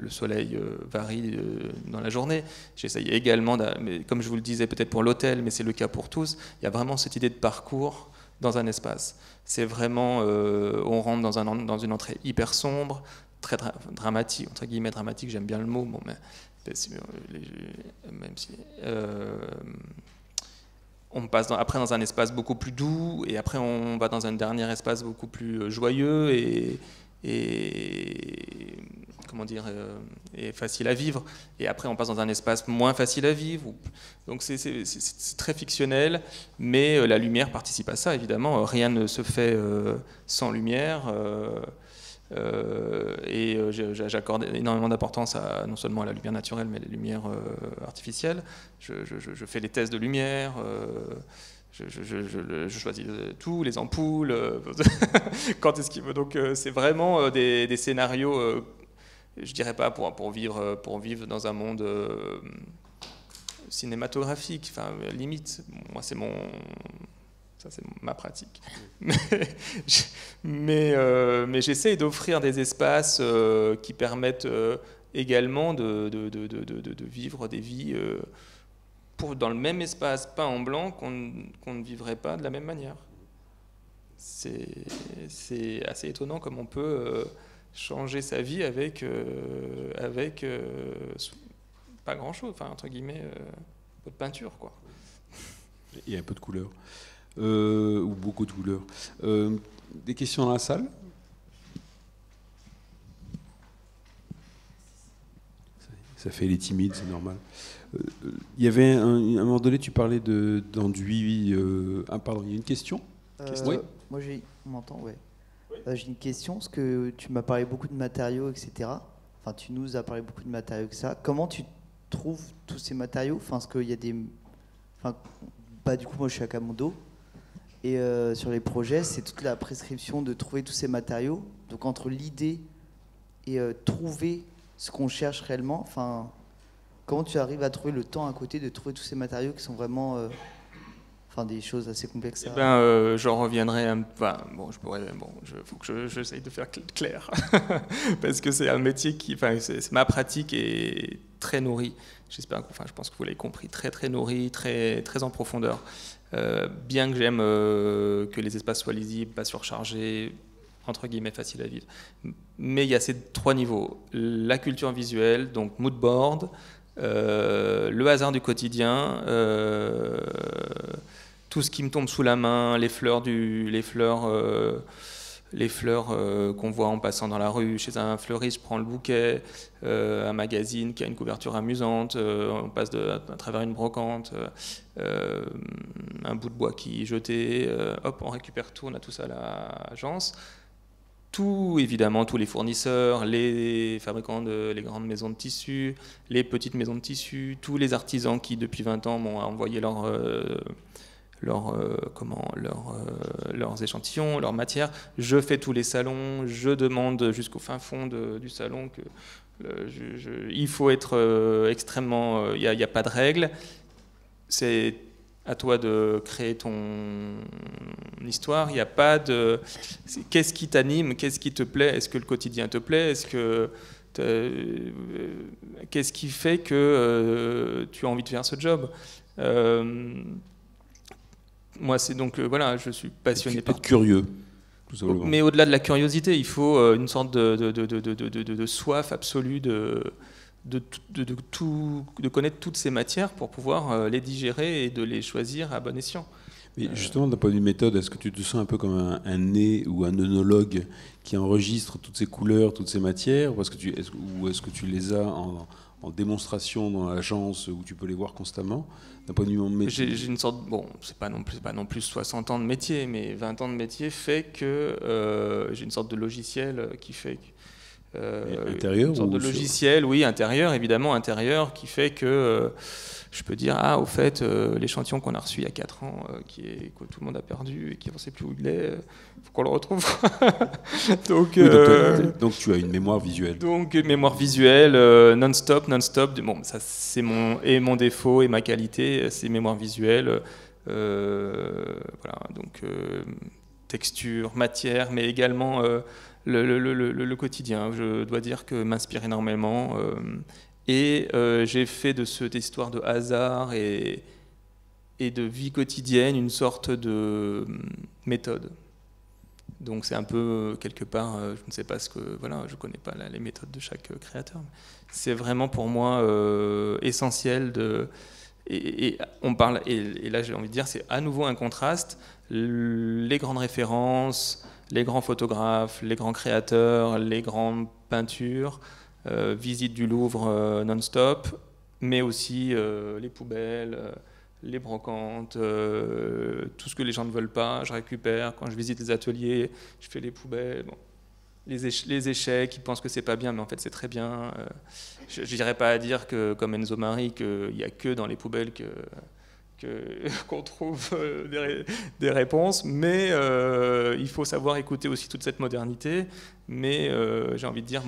soleil varie dans la journée. J'essaye également, mais comme je vous le disais peut-être pour l'hôtel, mais c'est le cas pour tous, il y a vraiment cette idée de parcours dans un espace. C'est vraiment, on rentre dans une entrée hyper sombre, très dramatique, entre guillemets dramatique, j'aime bien le mot, bon, mais même si on passe après dans un espace beaucoup plus doux, et après on va dans un dernier espace beaucoup plus joyeux et comment dire, et facile à vivre, et après on passe dans un espace moins facile à vivre. Donc c'est très fictionnel, mais la lumière participe à ça, évidemment. Rien ne se fait sans lumière. Et j'accorde énormément d'importance non seulement à la lumière naturelle, mais à la lumière artificielle. Je fais les tests de lumière, je choisis tout, les ampoules, quand est-ce qu'il veut. Donc c'est vraiment des scénarios, je dirais pas pour vivre dans un monde cinématographique, enfin limite. Moi ça c'est ma pratique. Mais j'essaye d'offrir des espaces qui permettent également de vivre des vies dans le même espace peint en blanc qu'on ne vivrait pas de la même manière. C'est assez étonnant comme on peut changer sa vie avec pas grand-chose, enfin entre guillemets, un peu de peinture, quoi. Il y a un peu de couleur, ou beaucoup de couleurs. Des questions dans la salle? Ça fait les timides, c'est normal. Il y avait un moment donné, tu parlais d'enduit. Pardon, il y a une question? Oui. Moi, on m'entend, ouais. Oui. J'ai une question, parce que tu m'as parlé beaucoup de matériaux, etc. Enfin, tu nous as parlé beaucoup de matériaux que ça. Comment tu trouves tous ces matériaux? Enfin, parce qu'il y a des... Enfin, du coup, moi, je suis à Camondo. Et sur les projets, c'est toute la prescription de trouver tous ces matériaux. Donc, entre l'idée et trouver ce qu'on cherche réellement, enfin, comment tu arrives à trouver le temps à côté de trouver tous ces matériaux qui sont vraiment... Enfin, des choses assez complexes. J'en reviendrai. Faut que j'essaye de faire clair, parce que c'est un métier c'est ma pratique est très nourrie. Je pense que vous l'avez compris, très très nourrie, très très en profondeur. Bien que j'aime que les espaces soient lisibles, pas surchargés, entre guillemets faciles à vivre. Mais il y a ces 3 niveaux: la culture visuelle, donc mood board, le hasard du quotidien. Tout ce qui me tombe sous la main, les fleurs qu'on voit en passant dans la rue, chez un fleuriste, je prends le bouquet, un magazine qui a une couverture amusante, on passe à travers une brocante, un bout de bois qui est jeté, hop, on récupère tout, on a tout ça à l'agence. Tout, évidemment, tous les fournisseurs, les fabricants les grandes maisons de tissus, les petites maisons de tissus, tous les artisans qui, depuis 20 ans, m'ont envoyé leurs échantillons, leurs matières. Je fais tous les salons, je demande jusqu'au fin fond du salon que il faut être extrêmement... Il n'y a pas de règle. C'est à toi de créer ton histoire. Il n'y a pas de... Qu'est-ce qui t'anime? Qu'est-ce qui te plaît? Est-ce que le quotidien te plaît? Qu'est-ce qui fait que tu as envie de faire ce job? Moi, c'est donc voilà, je suis passionné par curieux, tout simplement. Mais au-delà de la curiosité, il faut une sorte de soif absolue de connaître toutes ces matières pour pouvoir les digérer et de les choisir à bon escient. Mais justement, d'un point de vue méthode, est-ce que tu te sens un peu comme un nez ou un œnologue qui enregistre toutes ces couleurs, toutes ces matières, ou est-ce que tu les as en démonstration dans l'agence où tu peux les voir constamment? D'un point de vue métier. J'ai une sorte, c'est pas non plus 60 ans de métier, mais 20 ans de métier fait que j'ai une sorte de logiciel qui fait intérieur, une sorte de logiciel, oui, intérieur, évidemment intérieur, qui fait que je peux dire, au fait, l'échantillon qu'on a reçu il y a 4 ans, que tout le monde a perdu et qui ne sait plus où il est, faut qu'on le retrouve. Donc tu as une mémoire visuelle. Donc mémoire visuelle, non-stop. Bon, ça c'est mon défaut et ma qualité, c'est mémoire visuelle. Voilà, donc texture, matière, mais également le quotidien. Je dois dire que m'inspire énormément. Et j'ai fait de cette histoire de hasard et de vie quotidienne une sorte de méthode. Donc c'est un peu, quelque part, je ne sais pas je ne connais pas les méthodes de chaque créateur. C'est vraiment pour moi essentiel et on parle, et là j'ai envie de dire, c'est à nouveau un contraste. Les grandes références, les grands photographes, les grands créateurs, les grandes peintures, visite du Louvre non-stop, mais aussi les poubelles, les brocantes, tout ce que les gens ne veulent pas, je récupère. Quand je visite les ateliers, je fais les poubelles. Bon. Les échecs, ils pensent que c'est pas bien, mais en fait c'est très bien. Je n'irais pas à dire que, comme Enzo Mari, qu'il n'y a que dans les poubelles qu'on trouve des réponses, mais il faut savoir écouter aussi toute cette modernité. Mais j'ai envie de dire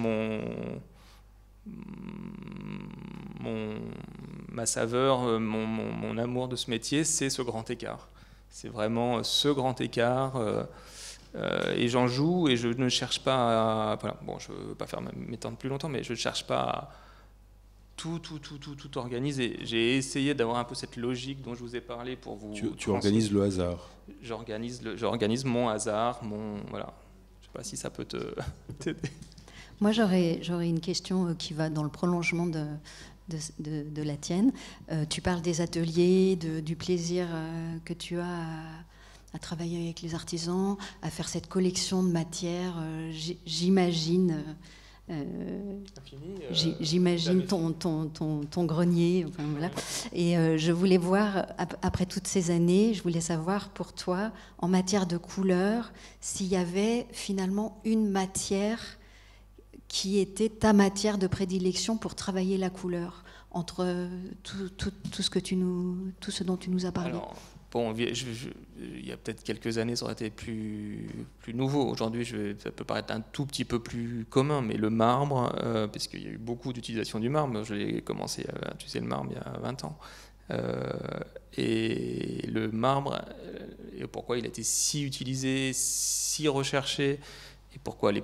ma saveur, mon amour de ce métier, c'est ce grand écart. C'est vraiment ce grand écart. Et j'en joue et je ne cherche pas à... Voilà, bon, je ne veux pas m'étendre plus longtemps, mais je ne cherche pas à tout organiser. J'ai essayé d'avoir un peu cette logique dont je vous ai parlé pour vous... Tu organises le hasard. J'organise mon hasard, voilà. Je ne sais pas si ça peut t'aider. Moi, j'aurais une question qui va dans le prolongement de la tienne. Tu parles des ateliers, du plaisir que tu as à travailler avec les artisans, à faire cette collection de matières. J'imagine ton grenier. Enfin, voilà. Et je voulais voir, après toutes ces années, je voulais savoir pour toi, en matière de couleurs, s'il y avait finalement une matière qui était ta matière de prédilection pour travailler la couleur, entre tout ce dont tu nous as parlé. Alors, bon, il y a peut-être quelques années, ça aurait été plus nouveau. Aujourd'hui, ça peut paraître un tout petit peu plus commun, mais le marbre, puisqu'il y a eu beaucoup d'utilisation du marbre, j'ai commencé à utiliser le marbre il y a 20 ans. Et le marbre, et pourquoi il a été si utilisé, si recherché, et pourquoi les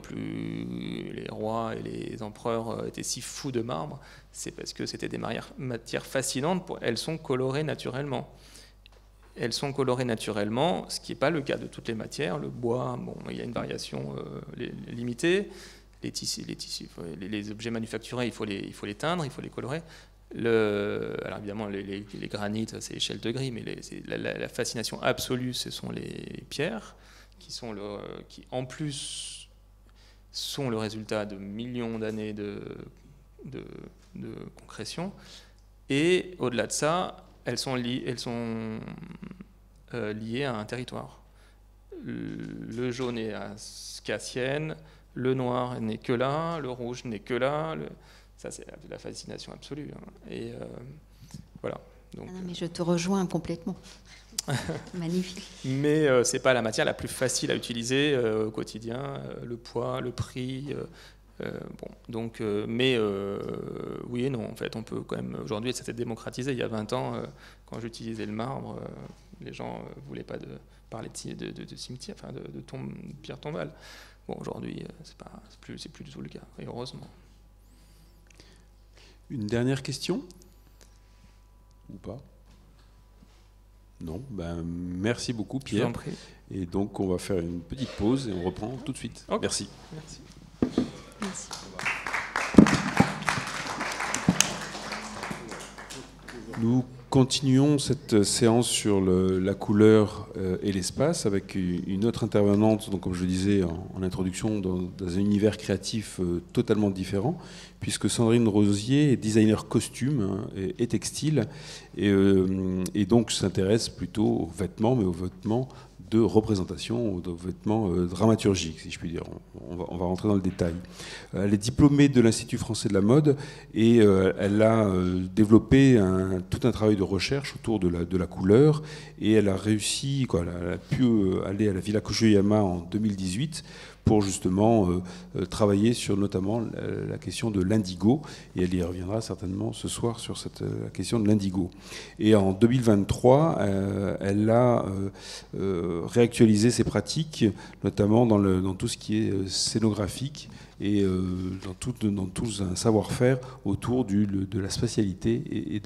rois et les empereurs étaient si fous de marbre, c'est parce que c'était des matières fascinantes. Elles sont colorées naturellement. Elles sont colorées naturellement, ce qui n'est pas le cas de toutes les matières. Le bois, bon, il y a une variation limitée. Les objets manufacturés, il faut les teindre, il faut les colorer. Alors évidemment, les granites, c'est échelle de gris, mais la fascination absolue, ce sont les pierres, qui en plus sont le résultat de millions d'années de concrétion. Et au-delà de ça, elles sont liées à un territoire. Le jaune est à Cassienne, le noir n'est que là, le rouge n'est que là. Ça, c'est la fascination absolue. Et voilà. Donc, mais je te rejoins complètement. Magnifique. Mais c'est pas la matière la plus facile à utiliser au quotidien. Le poids, le prix. Bon, donc, mais oui et non. En fait, on peut quand même. Aujourd'hui, ça s'est démocratisé. Il y a 20 ans, quand j'utilisais le marbre, les gens voulaient pas parler de cimetière, enfin de pierre tombale. Bon, aujourd'hui, c'est plus du tout le cas. Et heureusement. Une dernière question ou pas? Non, merci beaucoup Pierre. Je vous en prie. Et donc on va faire une petite pause et on reprend tout de suite. Okay. Merci. Merci. Nous continuons cette séance sur la couleur et l'espace avec une autre intervenante, donc comme je le disais en introduction, dans un univers créatif totalement différent, puisque Sandrine Rosier est designer costume et textile, et donc s'intéresse plutôt aux vêtements, mais aux vêtements de représentation, aux vêtements dramaturgiques, si je puis dire. On va rentrer dans le détail. Elle est diplômée de l'Institut français de la mode et elle a développé tout un travail de recherche autour de la couleur, et elle a réussi, elle a pu aller à la Villa Kojoyama en 2018 pour justement travailler sur notamment la question de l'indigo, et elle y reviendra certainement ce soir sur la question de l'indigo. Et en 2023, elle a réactualisé ses pratiques, notamment dans tout ce qui est scénographique et dans tout un savoir-faire autour de la spatialité et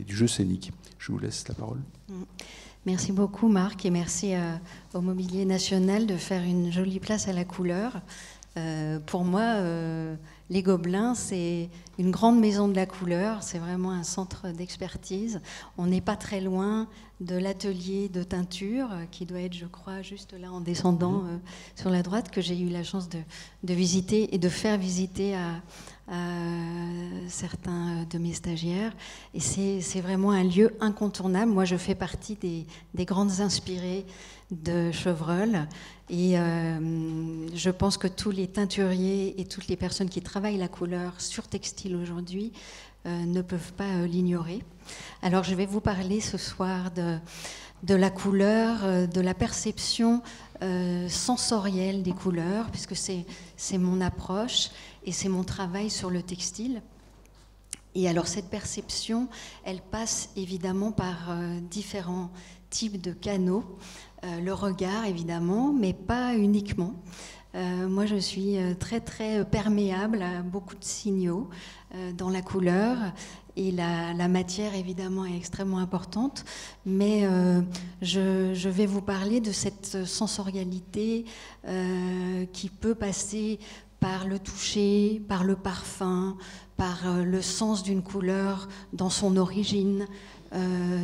du jeu scénique. Je vous laisse la parole. Merci beaucoup Marc, et merci au Mobilier National de faire une jolie place à la couleur. Pour moi, les Gobelins, c'est une grande maison de la couleur, c'est vraiment un centre d'expertise. On n'est pas très loin de l'atelier de teinture, qui doit être, je crois, juste là en descendant sur la droite, que j'ai eu la chance de visiter et de faire visiter à certains de mes stagiaires. Et c'est vraiment un lieu incontournable. Moi, je fais partie des grandes inspirées de Chevreul, et je pense que tous les teinturiers et toutes les personnes qui travaillent la couleur sur textile aujourd'hui ne peuvent pas l'ignorer. Alors je vais vous parler ce soir de la couleur, de la perception sensorielle des couleurs, puisque c'est mon approche et c'est mon travail sur le textile. Et alors cette perception, elle passe évidemment par différents type de canaux. Le regard, évidemment, mais pas uniquement. Moi, je suis très, très perméable à beaucoup de signaux dans la couleur. Et la matière, évidemment, est extrêmement importante. Mais je vais vous parler de cette sensorialité qui peut passer par le toucher, par le parfum, par le sens d'une couleur dans son origine,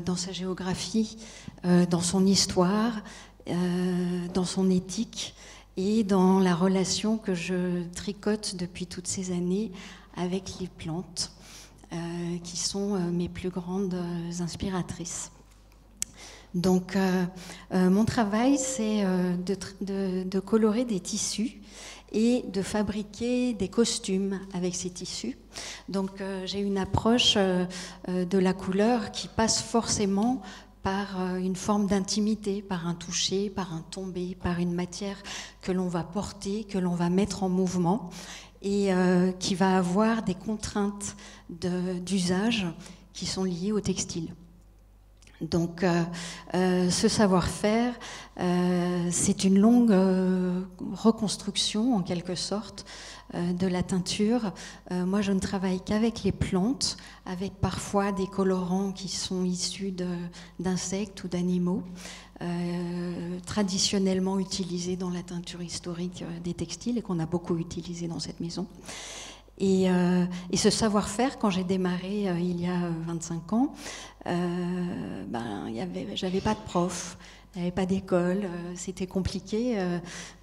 dans sa géographie, dans son histoire, dans son éthique et dans la relation que je tricote depuis toutes ces années avec les plantes, qui sont mes plus grandes inspiratrices. Donc, mon travail, c'est de colorer des tissus et de fabriquer des costumes avec ces tissus. Donc, j'ai une approche de la couleur qui passe forcément par une forme d'intimité, par un toucher, par un tombé, par une matière que l'on va porter, que l'on va mettre en mouvement et qui va avoir des contraintes d'usage qui sont liées au textile. Donc, ce savoir-faire, c'est une longue reconstruction, en quelque sorte, de la teinture. Moi, je ne travaille qu'avec les plantes, avec parfois des colorants qui sont issus d'insectes ou d'animaux, traditionnellement utilisés dans la teinture historique des textiles et qu'on a beaucoup utilisé dans cette maison. Et ce savoir-faire, quand j'ai démarré il y a 25 ans, j'avais pas de prof, il n'y avait pas d'école, c'était compliqué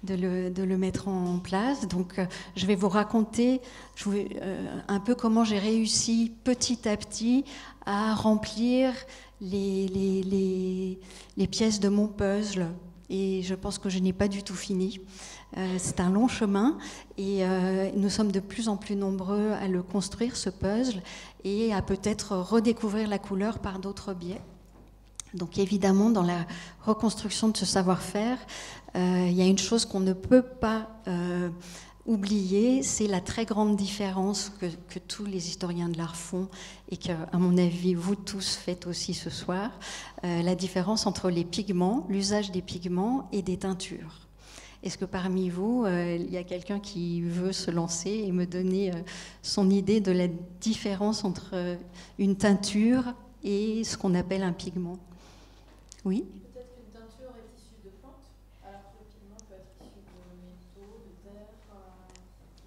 de le mettre en place. Donc je vais vous raconter un peu comment j'ai réussi petit à petit à remplir les pièces de mon puzzle. Et je pense que je n'ai pas du tout fini. C'est un long chemin et nous sommes de plus en plus nombreux à le construire, ce puzzle, et à peut-être redécouvrir la couleur par d'autres biais. Donc évidemment, dans la reconstruction de ce savoir-faire, il y a une chose qu'on ne peut pas oublier, c'est la très grande différence que tous les historiens de l'art font et que, à mon avis, vous tous faites aussi ce soir, la différence entre les pigments, l'usage des pigments et des teintures. Est-ce que parmi vous, il y a quelqu'un qui veut se lancer et me donner son idée de la différence entre une teinture et ce qu'on appelle un pigment? Oui? Peut-être qu'une teinture est issue de plantes, alors que le pigment peut être issu de métaux, de terre.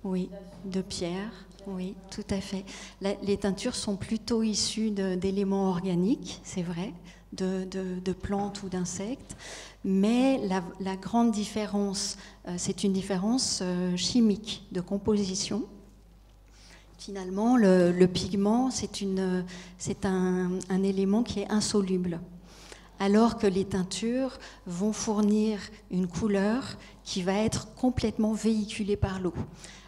Oui, de pierre. Oui, tout à fait. Les teintures sont plutôt issues d'éléments organiques, c'est vrai, de plantes ou d'insectes. Mais la grande différence, c'est une différence chimique, de composition. Finalement, le pigment, c'est un élément qui est insoluble, alors que les teintures vont fournir une couleur qui va être complètement véhiculée par l'eau.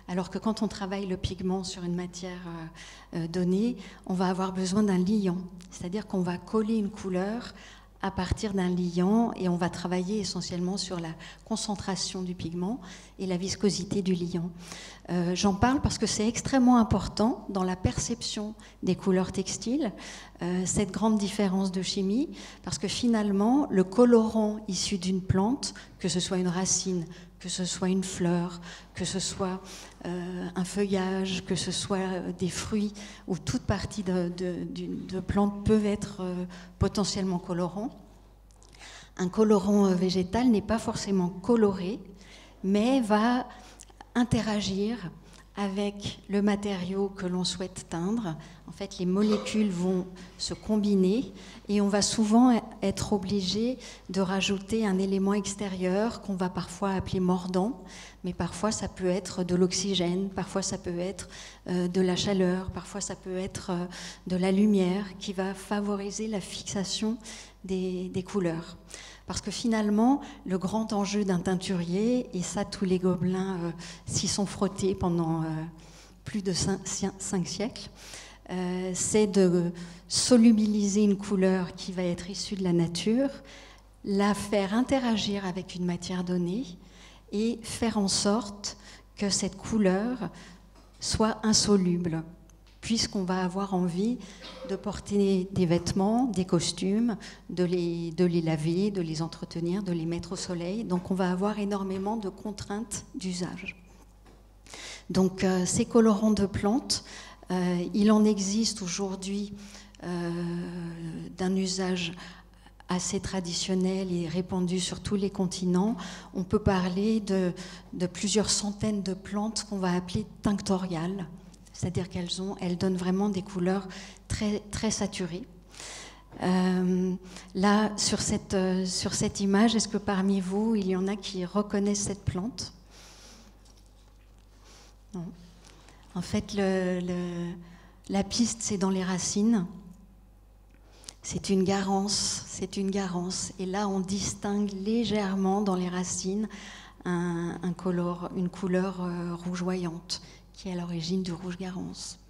Alors que quand on travaille le pigment sur une matière donnée, on va avoir besoin d'un liant, c'est-à-dire qu'on va coller une couleur à partir d'un liant et on va travailler essentiellement sur la concentration du pigment et la viscosité du liant. J'en parle parce que c'est extrêmement important dans la perception des couleurs textiles, cette grande différence de chimie, parce que finalement, le colorant issu d'une plante, que ce soit une racine, que ce soit une fleur, que ce soit un feuillage, que ce soit des fruits, ou toute partie de plante peuvent être potentiellement colorants. Un colorant végétal n'est pas forcément coloré, mais va interagir avec le matériau que l'on souhaite teindre. En fait, les molécules vont se combiner et on va souvent être obligé de rajouter un élément extérieur qu'on va parfois appeler mordant, mais parfois ça peut être de l'oxygène, parfois ça peut être de la chaleur, parfois ça peut être de la lumière qui va favoriser la fixation des couleurs. Parce que finalement, le grand enjeu d'un teinturier, et ça tous les gobelins s'y sont frottés pendant plus de 5 siècles, c'est de solubiliser une couleur qui va être issue de la nature, la faire interagir avec une matière donnée et faire en sorte que cette couleur soit insoluble puisqu'on va avoir envie de porter des vêtements, des costumes, de les laver, de les entretenir, de les mettre au soleil. Donc on va avoir énormément de contraintes d'usage. Donc ces colorants de plantes, il en existe aujourd'hui d'un usage assez traditionnel et répandu sur tous les continents. On peut parler de plusieurs centaines de plantes qu'on va appeler tinctoriales, c'est-à-dire qu'elles donnent vraiment des couleurs très, très saturées. Là, sur cette image, est-ce que parmi vous, il y en a qui reconnaissent cette plante ? Non. En fait, la piste, c'est dans les racines. C'est une garance. Et là, on distingue légèrement dans les racines une couleur rougeoyante, qui est à l'origine du rouge garance.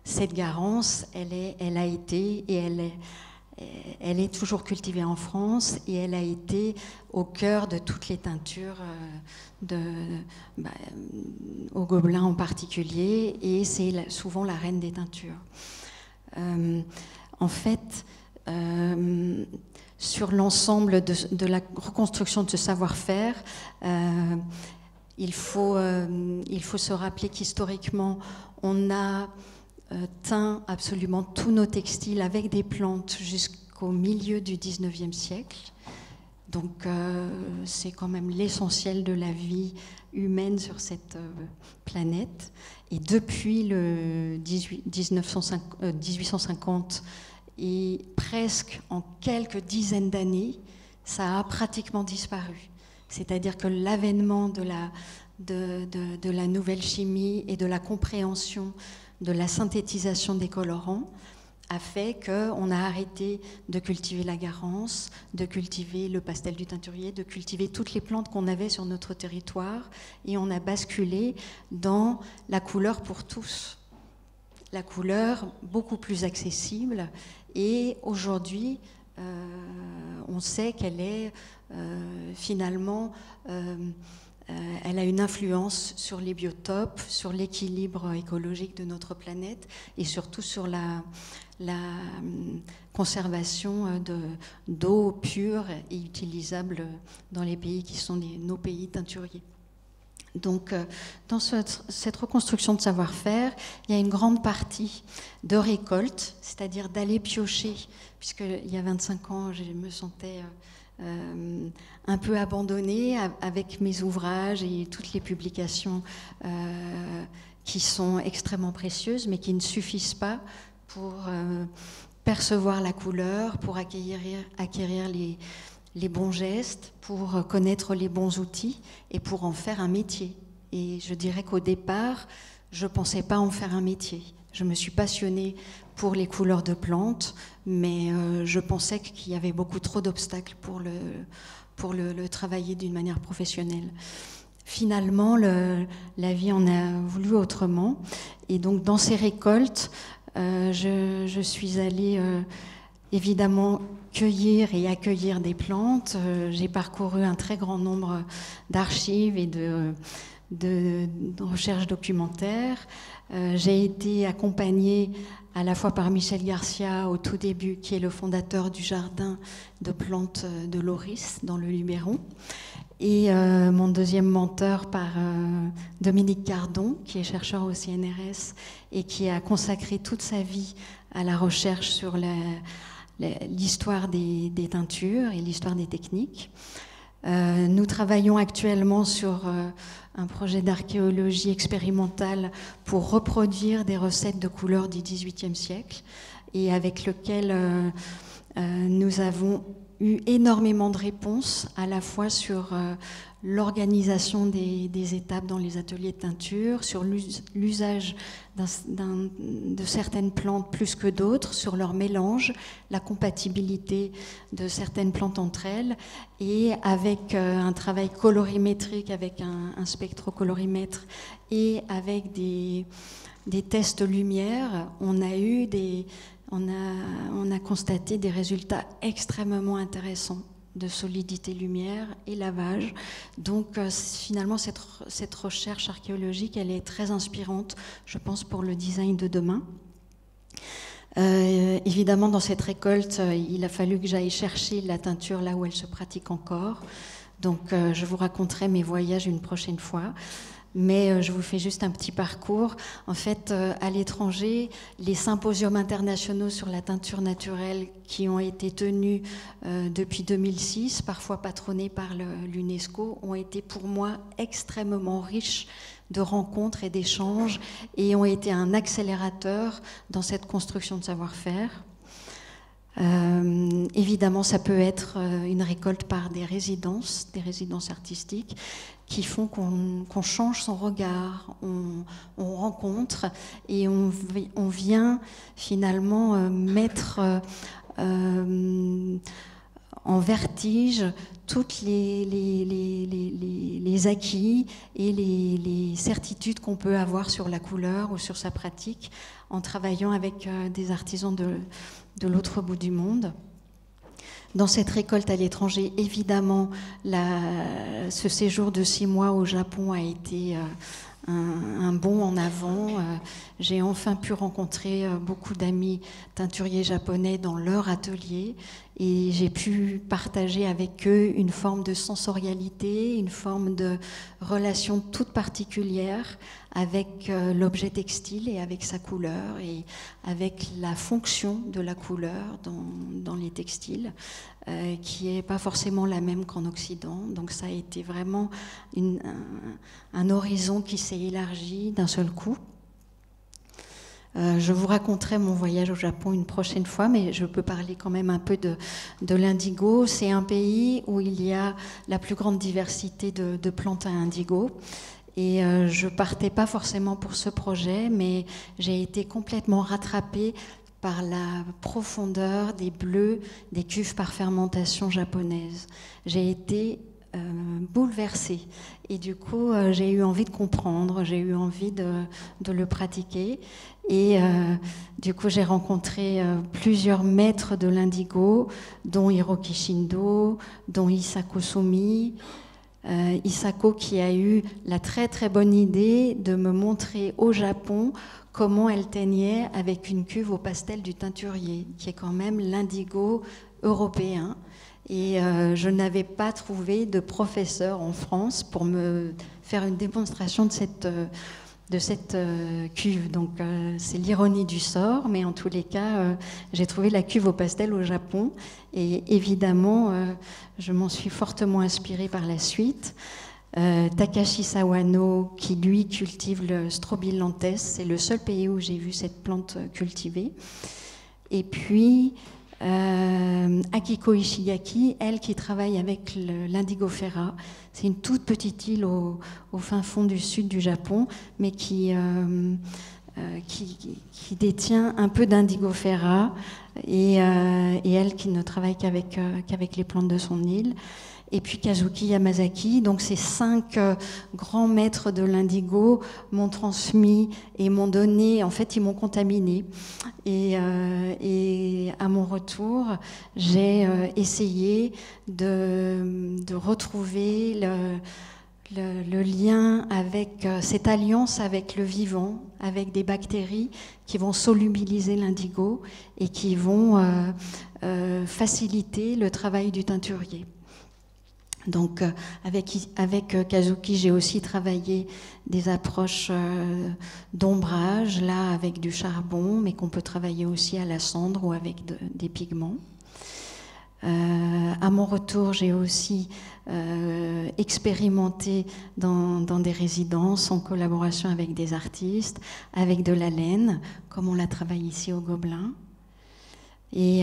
Cette garance, elle a été et elle est toujours cultivée en France, et elle a été au cœur de toutes les teintures au Gobelin en particulier, et c'est souvent la reine des teintures. En fait, sur l'ensemble de la reconstruction de ce savoir-faire, il faut se rappeler qu'historiquement, on a teint absolument tous nos textiles avec des plantes jusqu'au milieu du 19e siècle. Donc c'est quand même l'essentiel de la vie humaine sur cette planète. Et depuis le 1850, et presque en quelques dizaines d'années, ça a pratiquement disparu. C'est-à-dire que l'avènement de la nouvelle chimie et de la compréhension de la synthétisation des colorants a fait qu'on a arrêté de cultiver la garance, de cultiver le pastel du teinturier, de cultiver toutes les plantes qu'on avait sur notre territoire, et on a basculé dans la couleur pour tous. La couleur beaucoup plus accessible, et aujourd'hui, on sait qu'elle est finalement... elle a une influence sur les biotopes, sur l'équilibre écologique de notre planète, et surtout sur la conservation d'eau pure et utilisable dans les pays qui sont nos pays teinturiers. Donc, dans cette reconstruction de savoir-faire, il y a une grande partie de récolte, c'est-à-dire d'aller piocher, puisqu'il y a 25 ans, je me sentais... un peu abandonnée avec mes ouvrages et toutes les publications qui sont extrêmement précieuses, mais qui ne suffisent pas pour percevoir la couleur, pour acquérir les bons gestes, pour connaître les bons outils et pour en faire un métier. Et je dirais qu'au départ, je ne pensais pas en faire un métier. Je me suis passionnée pour les couleurs de plantes, mais je pensais qu'il y avait beaucoup trop d'obstacles pour le travailler d'une manière professionnelle. Finalement, la vie en a voulu autrement. Et donc, dans ces récoltes, je suis allée évidemment cueillir et accueillir des plantes. J'ai parcouru un très grand nombre d'archives et de recherches documentaires. J'ai été accompagnée à la fois par Michel Garcia au tout début, qui est le fondateur du jardin de plantes de Loris dans le Luberon, et mon deuxième mentor par Dominique Cardon, qui est chercheur au CNRS et qui a consacré toute sa vie à la recherche sur l'histoire des teintures et l'histoire des techniques. Nous travaillons actuellement sur un projet d'archéologie expérimentale pour reproduire des recettes de couleurs du XVIIIe siècle, et avec lequel nous avons eu énormément de réponses, à la fois sur l'organisation des étapes dans les ateliers de teinture, sur l'usage de certaines plantes plus que d'autres, sur leur mélange, la compatibilité de certaines plantes entre elles, et avec un travail colorimétrique, avec un spectrocolorimètre et avec des tests lumière, on a constaté des résultats extrêmement intéressants. de solidité lumière et lavage. Donc finalement, cette recherche archéologique, elle est très inspirante, je pense, pour le design de demain. Évidemment, dans cette récolte, il a fallu que j'aille chercher la teinture là où elle se pratique encore. Donc, je vous raconterai mes voyages une prochaine fois. Mais je vous fais juste un petit parcours. En fait, à l'étranger, les symposiums internationaux sur la teinture naturelle qui ont été tenus depuis 2006, parfois patronnés par l'UNESCO, ont été pour moi extrêmement riches de rencontres et d'échanges et ont été un accélérateur dans cette construction de savoir-faire. Évidemment, ça peut être une récolte par des résidences artistiques qui font qu'on change son regard, on rencontre et on vient finalement mettre en vertige toutes les acquis et les certitudes qu'on peut avoir sur la couleur ou sur sa pratique en travaillant avec des artisans de l'autre bout du monde. Dans cette récolte à l'étranger, évidemment, ce séjour de 6 mois au Japon a été un bond en avant. J'ai enfin pu rencontrer beaucoup d'amis teinturiers japonais dans leur atelier et j'ai pu partager avec eux une forme de sensorialité, une forme de relation toute particulière avec l'objet textile et avec sa couleur et avec la fonction de la couleur dans les textiles, qui n'est pas forcément la même qu'en Occident. Donc ça a été vraiment un horizon qui s'est élargi d'un seul coup. Je vous raconterai mon voyage au Japon une prochaine fois, mais je peux parler quand même un peu de l'indigo. C'est un pays où il y a la plus grande diversité de plantes à indigo. Et je partais pas forcément pour ce projet, mais j'ai été complètement rattrapée par la profondeur des bleus des cuves par fermentation japonaises. J'ai été bouleversée et du coup j'ai eu envie de comprendre, j'ai eu envie de le pratiquer et du coup j'ai rencontré plusieurs maîtres de l'indigo, dont Hiroki Shindo, dont Isako Sumi. Isako qui a eu la très très bonne idée de me montrer au Japon comment elle teignait avec une cuve au pastel du teinturier, qui est quand même l'indigo européen. Et je n'avais pas trouvé de professeur en France pour me faire une démonstration de cette cuve. Donc c'est l'ironie du sort, mais en tous les cas, j'ai trouvé la cuve au pastel au Japon. Et évidemment, je m'en suis fortement inspirée par la suite. Takashi Sawano, qui lui cultive le Strobilanthes, c'est le seul pays où j'ai vu cette plante cultivée. Et puis Akiko Ishigaki, elle qui travaille avec l'Indigofera. C'est une toute petite île au fin fond du sud du Japon, mais qui détient un peu d'Indigofera et elle qui ne travaille qu'avec les plantes de son île. Et puis Kazuki Yamazaki, donc ces 5 grands maîtres de l'indigo m'ont transmis et m'ont donné, en fait ils m'ont contaminé. Et à mon retour, j'ai essayé de retrouver le lien avec cette alliance avec le vivant, avec des bactéries qui vont solubiliser l'indigo et qui vont faciliter le travail du teinturier. Donc avec Kazuki, j'ai aussi travaillé des approches d'ombrage, là avec du charbon, mais qu'on peut travailler aussi à la cendre ou avec des pigments. À mon retour, j'ai aussi expérimenté dans des résidences en collaboration avec des artistes, avec de la laine, comme on la travaille ici au Gobelin. Et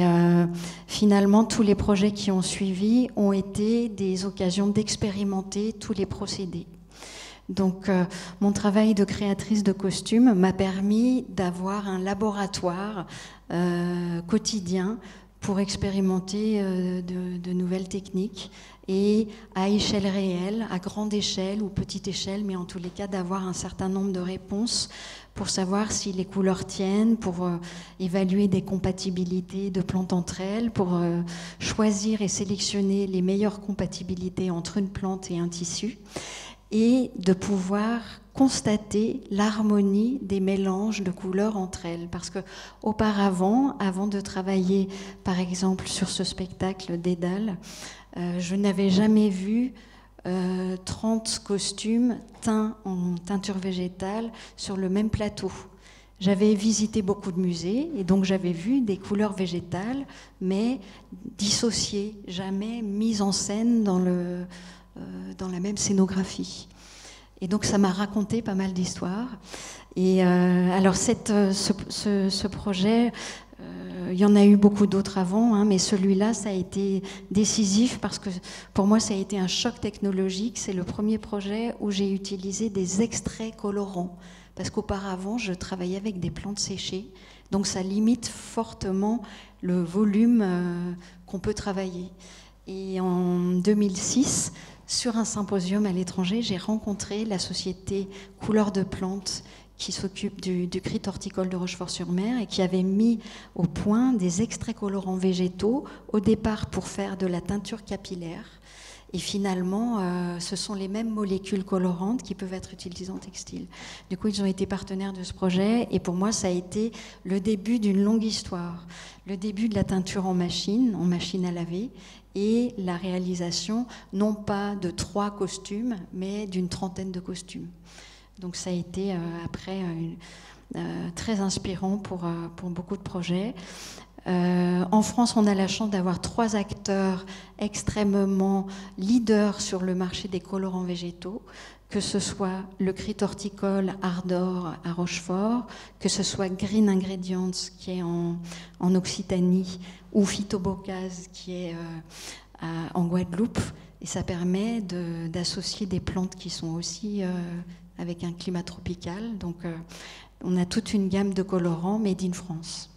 finalement, tous les projets qui ont suivi ont été des occasions d'expérimenter tous les procédés. Donc, mon travail de créatrice de costumes m'a permis d'avoir un laboratoire quotidien pour expérimenter de nouvelles techniques et à échelle réelle, à grande échelle ou petite échelle, mais en tous les cas d'avoir un certain nombre de réponses pour savoir si les couleurs tiennent, pour évaluer des compatibilités de plantes entre elles, pour choisir et sélectionner les meilleures compatibilités entre une plante et un tissu, et de pouvoir constater l'harmonie des mélanges de couleurs entre elles. Parce que auparavant, avant de travailler par exemple sur ce spectacle Dédale, je n'avais jamais vu 30 costumes teints en teinture végétale sur le même plateau. J'avais visité beaucoup de musées et donc j'avais vu des couleurs végétales, mais dissociées, jamais mises en scène dans la même scénographie. Et donc ça m'a raconté pas mal d'histoires. Et alors ce projet, il y en a eu beaucoup d'autres avant, hein, mais celui-là, ça a été décisif parce que pour moi, ça a été un choc technologique. C'est le premier projet où j'ai utilisé des extraits colorants. Parce qu'auparavant, je travaillais avec des plantes séchées. Donc ça limite fortement le volume qu'on peut travailler. Et en 2006, sur un symposium à l'étranger, j'ai rencontré la société Couleurs de Plantes qui s'occupe du crit horticole de Rochefort-sur-Mer et qui avait mis au point des extraits colorants végétaux, au départ pour faire de la teinture capillaire. Et finalement, ce sont les mêmes molécules colorantes qui peuvent être utilisées en textile. Du coup, ils ont été partenaires de ce projet et pour moi, ça a été le début d'une longue histoire. Le début de la teinture en machine à laver, et la réalisation, non pas de 3 costumes, mais d'une trentaine de costumes. Donc ça a été après très inspirant pour beaucoup de projets. En France, on a la chance d'avoir 3 acteurs extrêmement leaders sur le marché des colorants végétaux, que ce soit le crit horticole Ardor à Rochefort, que ce soit Green Ingredients qui est en Occitanie, ou Phytobocase qui est en Guadeloupe. Et ça permet d'associer des plantes qui sont aussi avec un climat tropical. Donc on a toute une gamme de colorants made in France.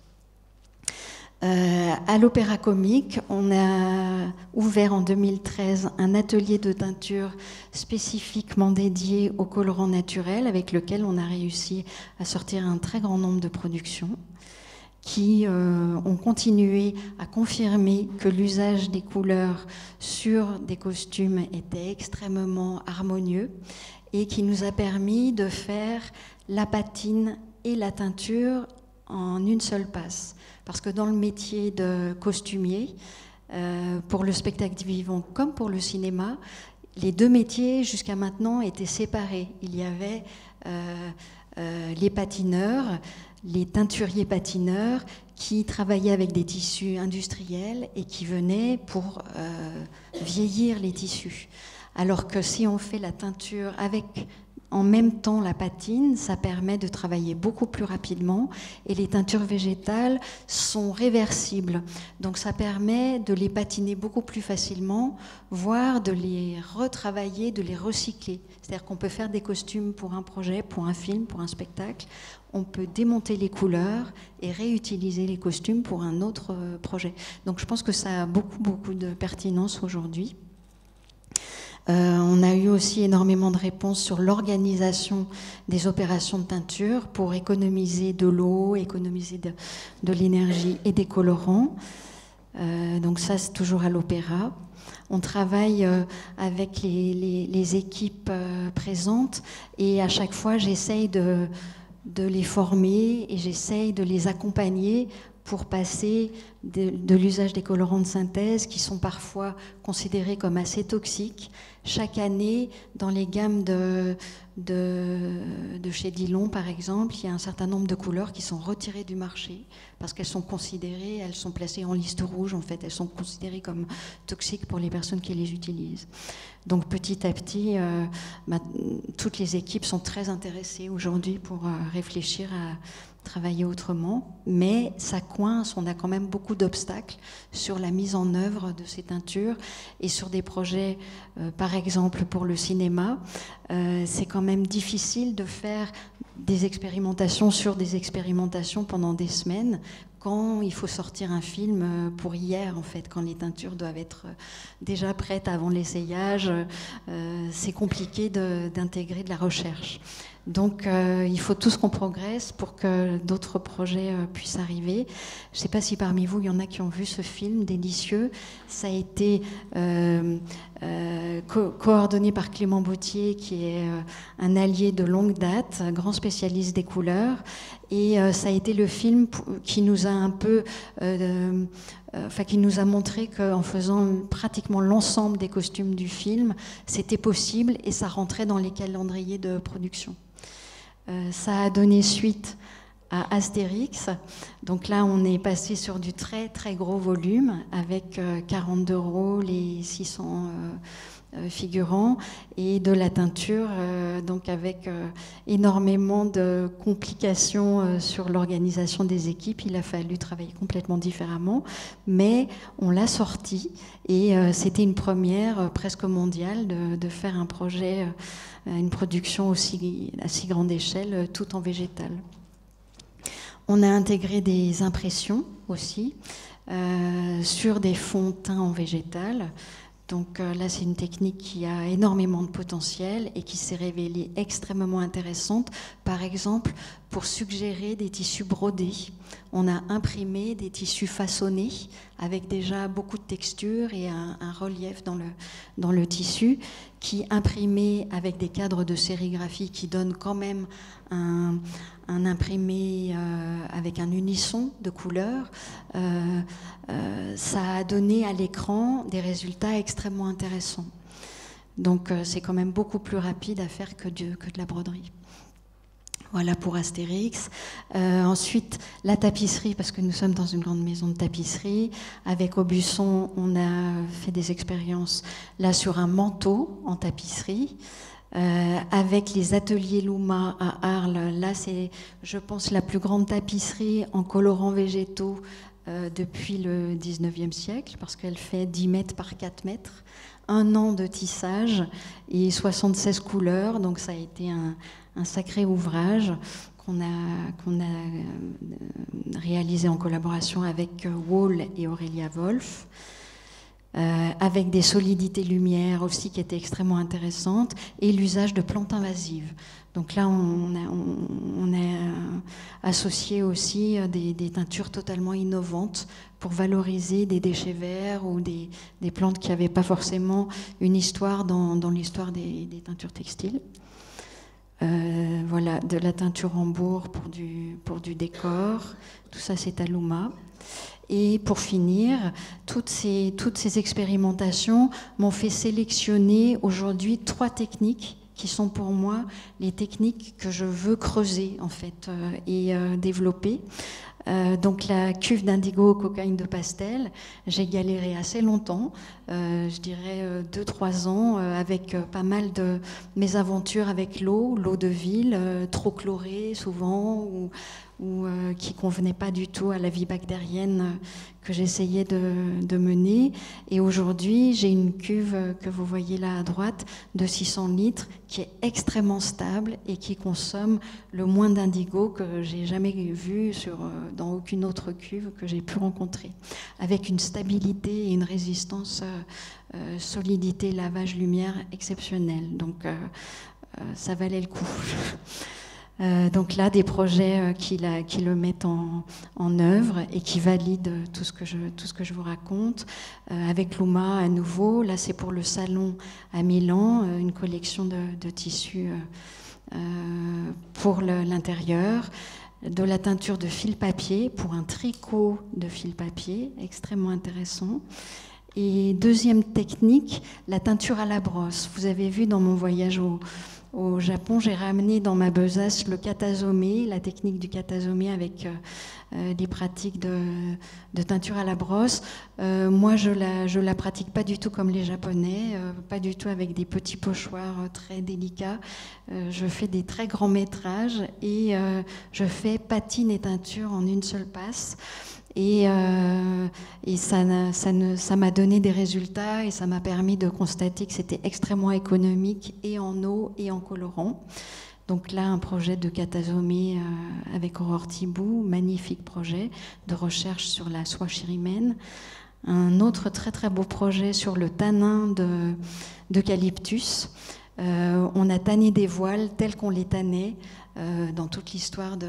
À l'Opéra Comique, on a ouvert en 2013 un atelier de teinture spécifiquement dédié aux colorants naturels avec lequel on a réussi à sortir un très grand nombre de productions qui ont continué à confirmer que l'usage des couleurs sur des costumes était extrêmement harmonieux et qui nous a permis de faire la patine et la teinture en une seule passe. Parce que dans le métier de costumier, pour le spectacle vivant comme pour le cinéma, les 2 métiers jusqu'à maintenant étaient séparés. Il y avait les patineurs, les teinturiers patineurs qui travaillaient avec des tissus industriels et qui venaient pour vieillir les tissus. Alors que si on fait la teinture avec en même temps la patine, ça permet de travailler beaucoup plus rapidement et les teintures végétales sont réversibles. Donc ça permet de les patiner beaucoup plus facilement, voire de les retravailler, de les recycler. C'est-à-dire qu'on peut faire des costumes pour un projet, pour un film, pour un spectacle. On peut démonter les couleurs et réutiliser les costumes pour un autre projet. Donc je pense que ça a beaucoup de pertinence aujourd'hui. On a eu aussi énormément de réponses sur l'organisation des opérations de peinture pour économiser de l'eau, économiser de l'énergie et des colorants. Donc ça, c'est toujours à l'opéra. On travaille avec les équipes présentes et à chaque fois, j'essaye de les former et j'essaye de les accompagner pour passer de l'usage des colorants de synthèse qui sont parfois considérés comme assez toxiques. Chaque année, dans les gammes de chez Dillon, par exemple, il y a un certain nombre de couleurs qui sont retirées du marché parce qu'elles sont considérées, elles sont placées en liste rouge, en fait, elles sont considérées comme toxiques pour les personnes qui les utilisent. Donc petit à petit, toutes les équipes sont très intéressées aujourd'hui pour réfléchir à travailler autrement, mais ça coince, on a quand même beaucoup d'obstacles sur la mise en œuvre de ces teintures et sur des projets, par exemple pour le cinéma, c'est quand même difficile de faire des expérimentations sur des expérimentations pendant des semaines quand il faut sortir un film pour hier, en fait, quand les teintures doivent être déjà prêtes avant l'essayage, c'est compliqué d'intégrer de la recherche. Donc il faut tous qu'on progresse pour que d'autres projets puissent arriver. Je ne sais pas si parmi vous, il y en a qui ont vu ce film délicieux. Ça a été coordonné par Clément Bautier, qui est un allié de longue date, un grand spécialiste des couleurs. Et ça a été le film qui nous a un peu... qui nous a montré qu'en faisant pratiquement l'ensemble des costumes du film, c'était possible et ça rentrait dans les calendriers de production. Ça a donné suite à Astérix. Donc là, on est passé sur du très très gros volume avec 42 rôles et 600 figurants et de la teinture, donc avec énormément de complications sur l'organisation des équipes. Il a fallu travailler complètement différemment, mais on l'a sorti et c'était une première presque mondiale de faire un projet, une production à si grande échelle, tout en végétal. On a intégré des impressions aussi sur des fonds teints en végétal. Donc là, c'est une technique qui a énormément de potentiel et qui s'est révélée extrêmement intéressante. Par exemple, pour suggérer des tissus brodés, on a imprimé des tissus façonnés avec déjà beaucoup de texture et un relief dans le tissu, qui imprimé avec des cadres de sérigraphie qui donnent quand même un imprimé avec un unisson de couleurs, ça a donné à l'écran des résultats extrêmement intéressants. Donc c'est quand même beaucoup plus rapide à faire que de la broderie. Voilà pour Astérix. Ensuite, la tapisserie, parce que nous sommes dans une grande maison de tapisserie. Avec Aubusson, on a fait des expériences là sur un manteau en tapisserie. Avec les ateliers Louma à Arles, là c'est, je pense, la plus grande tapisserie en colorants végétaux depuis le 19e siècle, parce qu'elle fait 10 mètres par 4 mètres, 1 an de tissage et 76 couleurs, donc ça a été un sacré ouvrage qu'on a réalisé en collaboration avec Wall et Aurélia Wolf. Avec des solidités lumière aussi qui étaient extrêmement intéressantes, et l'usage de plantes invasives. Donc là, on a associé aussi des teintures totalement innovantes pour valoriser des déchets verts ou des plantes qui n'avaient pas forcément une histoire dans l'histoire des teintures textiles. Voilà, de la teinture Rambourg pour du décor. Tout ça, c'est à Louma. Et pour finir, toutes ces expérimentations m'ont fait sélectionner aujourd'hui 3 techniques qui sont pour moi les techniques que je veux creuser en fait et développer. Donc la cuve d'indigo cocaïne de pastel, j'ai galéré assez longtemps, je dirais 2-3 ans, avec pas mal de mésaventures avec l'eau de ville, trop chlorée souvent, ou qui convenait pas du tout à la vie bactérienne que j'essayais de mener. Et aujourd'hui, j'ai une cuve que vous voyez là à droite de 600 litres qui est extrêmement stable et qui consomme le moins d'indigo que j'ai jamais vu dans aucune autre cuve que j'ai pu rencontrer, avec une stabilité et une résistance, solidité, lavage, lumière exceptionnelle. Donc ça valait le coup. Donc là, des projets qui le mettent en œuvre et qui valident tout ce que je vous raconte. Avec Louma, à nouveau, là c'est pour le salon à Milan, une collection de tissus pour l'intérieur, de la teinture de fil papier pour un tricot de fil papier, extrêmement intéressant. Et deuxième technique, la teinture à la brosse. Vous avez vu dans mon voyage au Japon, j'ai ramené dans ma besace le katasome, la technique du katasome avec des pratiques de teinture à la brosse. Moi, je la pratique pas du tout comme les Japonais, pas du tout avec des petits pochoirs très délicats. Je fais des très grands métrages et je fais patine et teinture en une seule passe. Et ça m'a donné des résultats et ça m'a permis de constater que c'était extrêmement économique et en eau et en colorant. Donc là, un projet de Katasomé avec Aurore Thibault, magnifique projet de recherche sur la soie chirimène. Un autre très très beau projet sur le tanin d'eucalyptus. On a tanné des voiles tels qu'on les tannait dans toute l'histoire de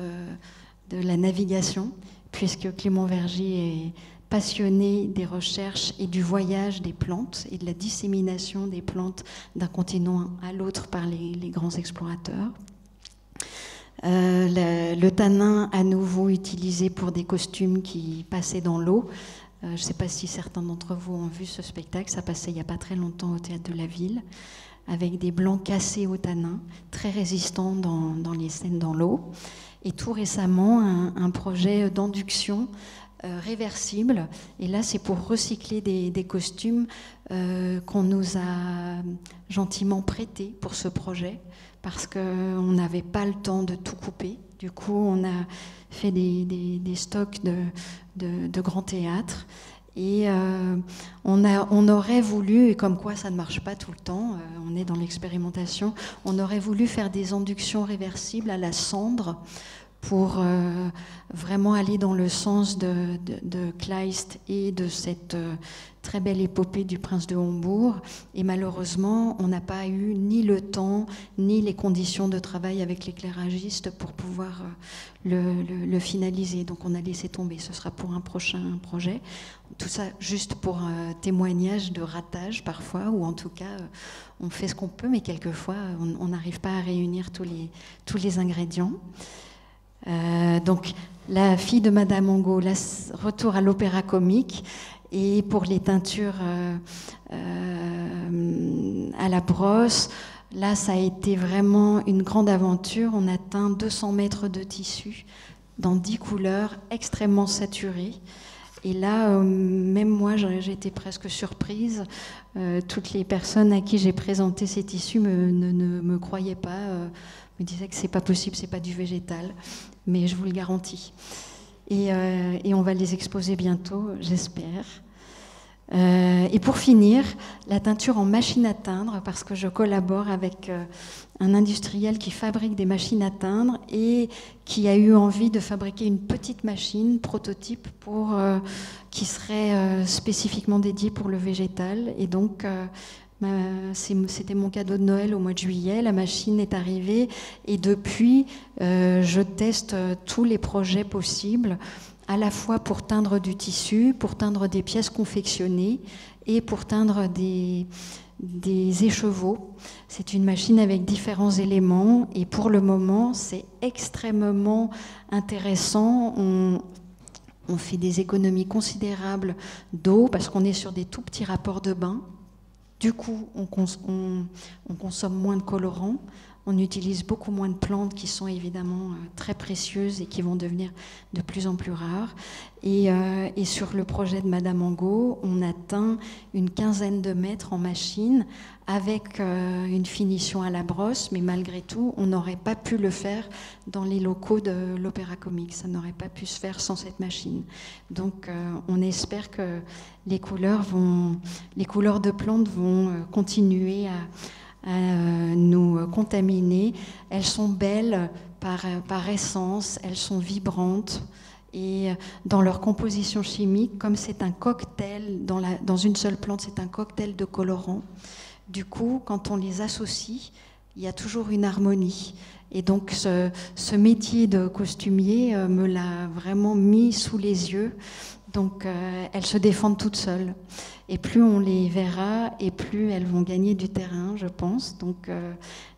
la navigation, puisque Clément Vergier est passionné des recherches et du voyage des plantes et de la dissémination des plantes d'un continent à l'autre par les grands explorateurs. Le tanin à nouveau utilisé pour des costumes qui passaient dans l'eau. Je ne sais pas si certains d'entre vous ont vu ce spectacle, ça passait il n'y a pas très longtemps au Théâtre de la Ville, avec des blancs cassés au tanin, très résistants dans les scènes dans l'eau. Et tout récemment, un projet d'induction réversible. Et là, c'est pour recycler des costumes qu'on nous a gentiment prêtés pour ce projet, parce qu'on n'avait pas le temps de tout couper. Du coup, on a fait des stocks de grands théâtres. Et on aurait voulu, et comme quoi ça ne marche pas tout le temps, on est dans l'expérimentation, on aurait voulu faire des inductions réversibles à la cendre pour vraiment aller dans le sens de Kleist et de cette très belle épopée du prince de Hombourg. Et malheureusement, on n'a pas eu ni le temps, ni les conditions de travail avec l'éclairagiste pour pouvoir le finaliser. Donc on a laissé tomber, ce sera pour un prochain projet. Tout ça juste pour un témoignage de ratage parfois, ou en tout cas, on fait ce qu'on peut, mais quelquefois, on n'arrive pas à réunir tous les ingrédients. Donc la fille de Madame Angot, retour à l'opéra comique, et pour les teintures à la brosse, là ça a été vraiment une grande aventure. On a teint 200 mètres de tissu dans 10 couleurs extrêmement saturées. Et là, même moi, j'étais presque surprise. Toutes les personnes à qui j'ai présenté ces tissus ne me croyaient pas, me disaient que c'est pas possible, c'est pas du végétal. Mais je vous le garantis. Et on va les exposer bientôt, j'espère. Et pour finir, la teinture en machine à teindre, parce que je collabore avec un industriel qui fabrique des machines à teindre et qui a eu envie de fabriquer une petite machine prototype qui serait spécifiquement dédiée pour le végétal. Et donc, c'était mon cadeau de Noël au mois de juillet. La machine est arrivée et depuis, je teste tous les projets possibles, à la fois pour teindre du tissu, pour teindre des pièces confectionnées et pour teindre des écheveaux. C'est une machine avec différents éléments et pour le moment, c'est extrêmement intéressant. On fait des économies considérables d'eau parce qu'on est sur des tout petits rapports de bain. Du coup, on consomme moins de colorants. On utilise beaucoup moins de plantes qui sont évidemment très précieuses et qui vont devenir de plus en plus rares. Et sur le projet de Madame Angot, on atteint une 15aine de mètres en machine avec une finition à la brosse, mais malgré tout, on n'aurait pas pu le faire dans les locaux de l'Opéra Comique. Ça n'aurait pas pu se faire sans cette machine. Donc on espère que les couleurs de plantes vont continuer à nous contaminer. Elles sont belles par essence, elles sont vibrantes et dans leur composition chimique, comme c'est un cocktail, dans une seule plante, c'est un cocktail de colorants. Du coup, quand on les associe, il y a toujours une harmonie. Et donc ce métier de costumier me l'a vraiment mis sous les yeux. Donc elles se défendent toutes seules. Et plus on les verra, et plus elles vont gagner du terrain, je pense. Donc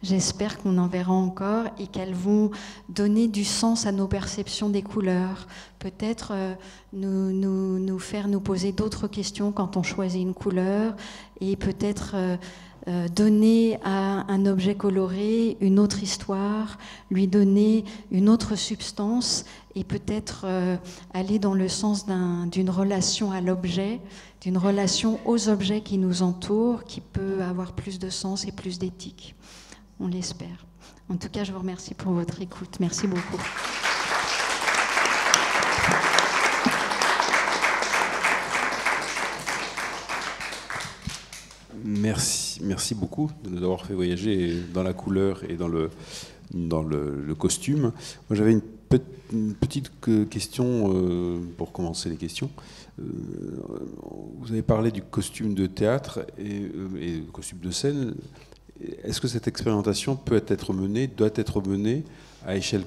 j'espère qu'on en verra encore et qu'elles vont donner du sens à nos perceptions des couleurs. Peut-être nous faire nous poser d'autres questions quand on choisit une couleur et peut-être donner à un objet coloré une autre histoire, lui donner une autre substance et peut-être aller dans le sens d'une relation à l'objet, d'une relation aux objets qui nous entourent, qui peut avoir plus de sens et plus d'éthique. On l'espère. En tout cas, je vous remercie pour votre écoute. Merci beaucoup. Merci beaucoup de nous avoir fait voyager dans la couleur et dans dans le costume. Moi, j'avais une petite question pour commencer les questions. Vous avez parlé du costume de théâtre et du costume de scène. Est-ce que cette expérimentation doit être menée à échelle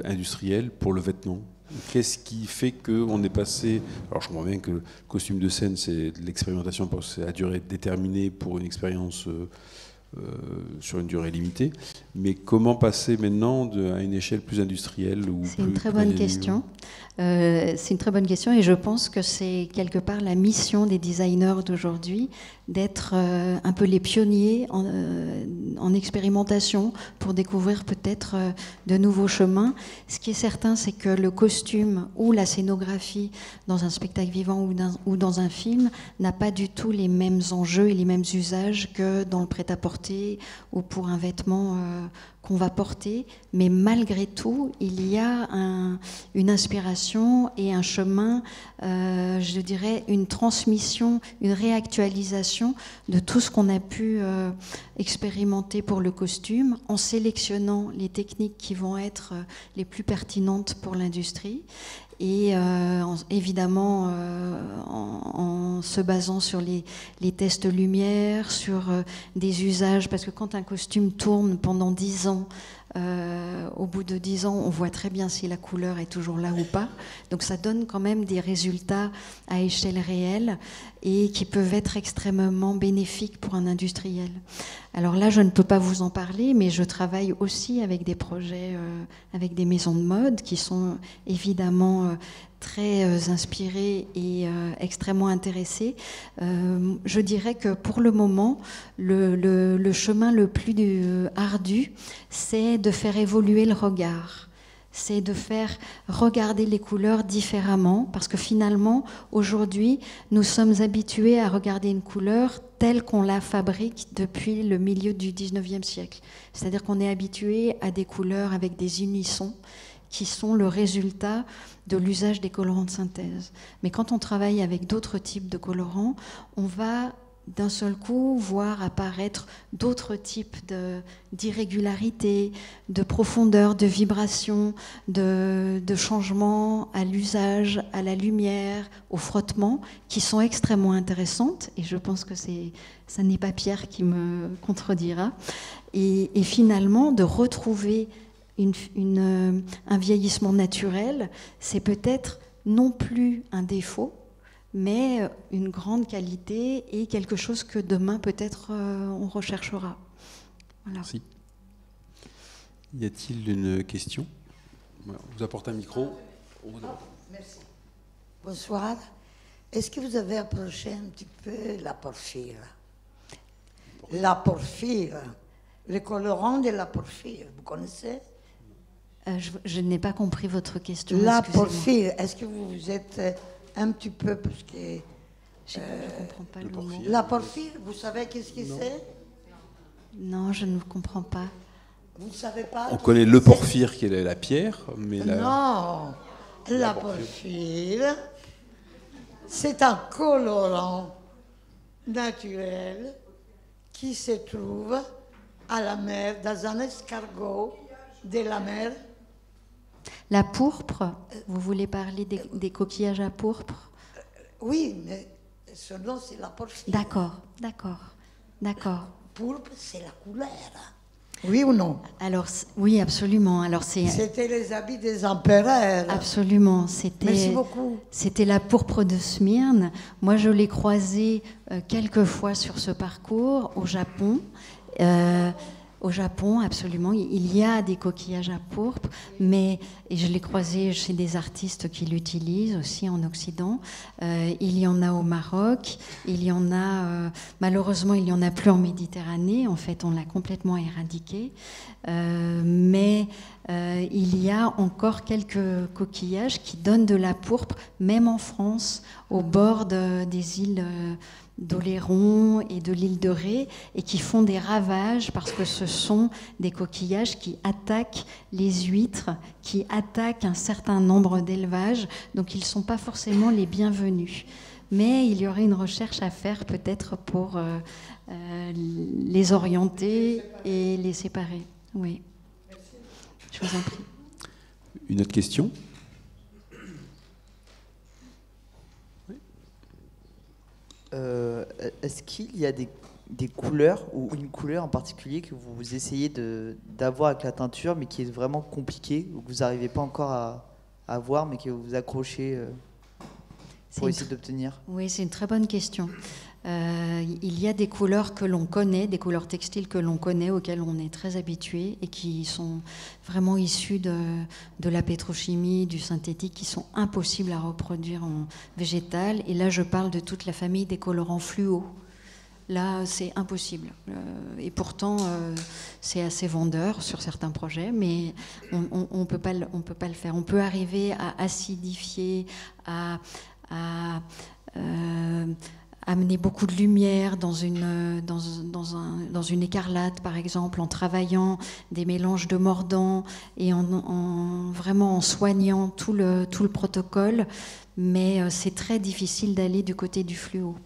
industrielle pour le vêtement? Qu'est-ce qui fait qu'on est passé... Alors je comprends bien que le costume de scène, c'est de l'expérimentation parce que c'est à durée déterminée pour une expérience sur une durée limitée. Mais comment passer maintenant à une échelle plus industrielle ou C'est une très bonne question. C'est une très bonne question et je pense que c'est quelque part la mission des designers d'aujourd'hui d'être un peu les pionniers en expérimentation pour découvrir peut-être de nouveaux chemins. Ce qui est certain, c'est que le costume ou la scénographie dans un spectacle vivant ou dans un film n'a pas du tout les mêmes enjeux et les mêmes usages que dans le prêt-à-porter ou pour un vêtement qu'on va porter, mais malgré tout, il y a une inspiration et un chemin, je dirais, une transmission, une réactualisation de tout ce qu'on a pu expérimenter pour le costume, en sélectionnant les techniques qui vont être les plus pertinentes pour l'industrie. Et évidemment, en se basant sur les tests lumière, sur des usages, parce que quand un costume tourne pendant 10 ans, au bout de 10 ans, on voit très bien si la couleur est toujours là ou pas. Donc ça donne quand même des résultats à échelle réelle et qui peuvent être extrêmement bénéfiques pour un industriel. Alors là, je ne peux pas vous en parler, mais je travaille aussi avec des projets, avec des maisons de mode qui sont évidemment très inspirées et extrêmement intéressées. Je dirais que pour le moment, le chemin le plus ardu, c'est de faire évoluer le regard. C'est de faire regarder les couleurs différemment, parce que finalement, aujourd'hui, nous sommes habitués à regarder une couleur telle qu'on la fabrique depuis le milieu du 19e siècle. C'est-à-dire qu'on est habitué à des couleurs avec des unissons qui sont le résultat de l'usage des colorants de synthèse. Mais quand on travaille avec d'autres types de colorants, on va d'un seul coup voir apparaître d'autres types d'irrégularités, de profondeur, de vibrations, de changements à l'usage, à la lumière, au frottement, qui sont extrêmement intéressantes. Et je pense que ça n'est pas Pierre qui me contredira. Et finalement, de retrouver un vieillissement naturel, c'est peut-être non plus un défaut, mais une grande qualité et quelque chose que demain peut-être on recherchera. Voilà. Merci. Y a-t-il une question? On vous apporte un micro. Merci. Bonsoir. Est-ce que vous avez approché un petit peu la porphyre? La porphyre, le colorant de la porphyre, vous connaissez? Je n'ai pas compris votre question. La porphyre, est-ce que vous êtes un petit peu, parce que... je ne comprends pas le mot. La porphyre, vous savez qu'est-ce que c'est? Non, je ne comprends pas. Vous ne savez pas? On connaît le porphyre qui est la pierre, mais non, la porphyre, c'est un colorant naturel qui se trouve à la mer, dans un escargot de la mer. La pourpre, vous voulez parler des coquillages à pourpre? Oui, mais son nom c'est la porphyre. D'accord. Pourpre, c'est la couleur. Oui ou non? Alors, oui, absolument. Alors, c'était les habits des empereurs. Absolument. Merci beaucoup. C'était la pourpre de Smyrne. Moi, je l'ai croisée quelques fois sur ce parcours au Japon. Au Japon, absolument, il y a des coquillages à pourpre, mais et je l'ai croisé chez des artistes qui l'utilisent aussi en Occident. Il y en a au Maroc, il y en a, malheureusement, il n'y en a plus en Méditerranée. En fait, on l'a complètement éradiqué. Mais il y a encore quelques coquillages qui donnent de la pourpre, même en France, au bord des îles d'Oléron et de l'île de Ré, et qui font des ravages parce que ce sont des coquillages qui attaquent les huîtres, qui attaquent un certain nombre d'élevages, donc ils ne sont pas forcément les bienvenus. Mais il y aurait une recherche à faire peut-être pour les orienter et les séparer. Oui. Merci. Je vous en prie. Une autre question? Est-ce qu'il y a des couleurs ou une couleur en particulier que vous essayez d'avoir avec la teinture mais qui est vraiment compliquée ou que vous n'arrivez pas encore à voir mais que vous accrochez pour essayer d'obtenir? Oui, c'est une très bonne question. Il y a des couleurs que l'on connaît, des couleurs textiles que l'on connaît, auxquelles on est très habitué et qui sont vraiment issues de la pétrochimie, du synthétique, qui sont impossibles à reproduire en végétal. Et là, je parle de toute la famille des colorants fluo. Là, c'est impossible. Et pourtant, c'est assez vendeur sur certains projets, mais on peut pas le faire. On peut arriver à acidifier, à amener beaucoup de lumière dans une écarlate, par exemple, en travaillant des mélanges de mordants et vraiment en soignant tout le protocole. Mais c'est très difficile d'aller du côté du fluo.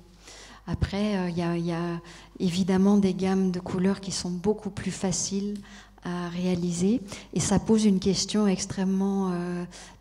Après, il y a évidemment des gammes de couleurs qui sont beaucoup plus faciles à réaliser. Et ça pose une question extrêmement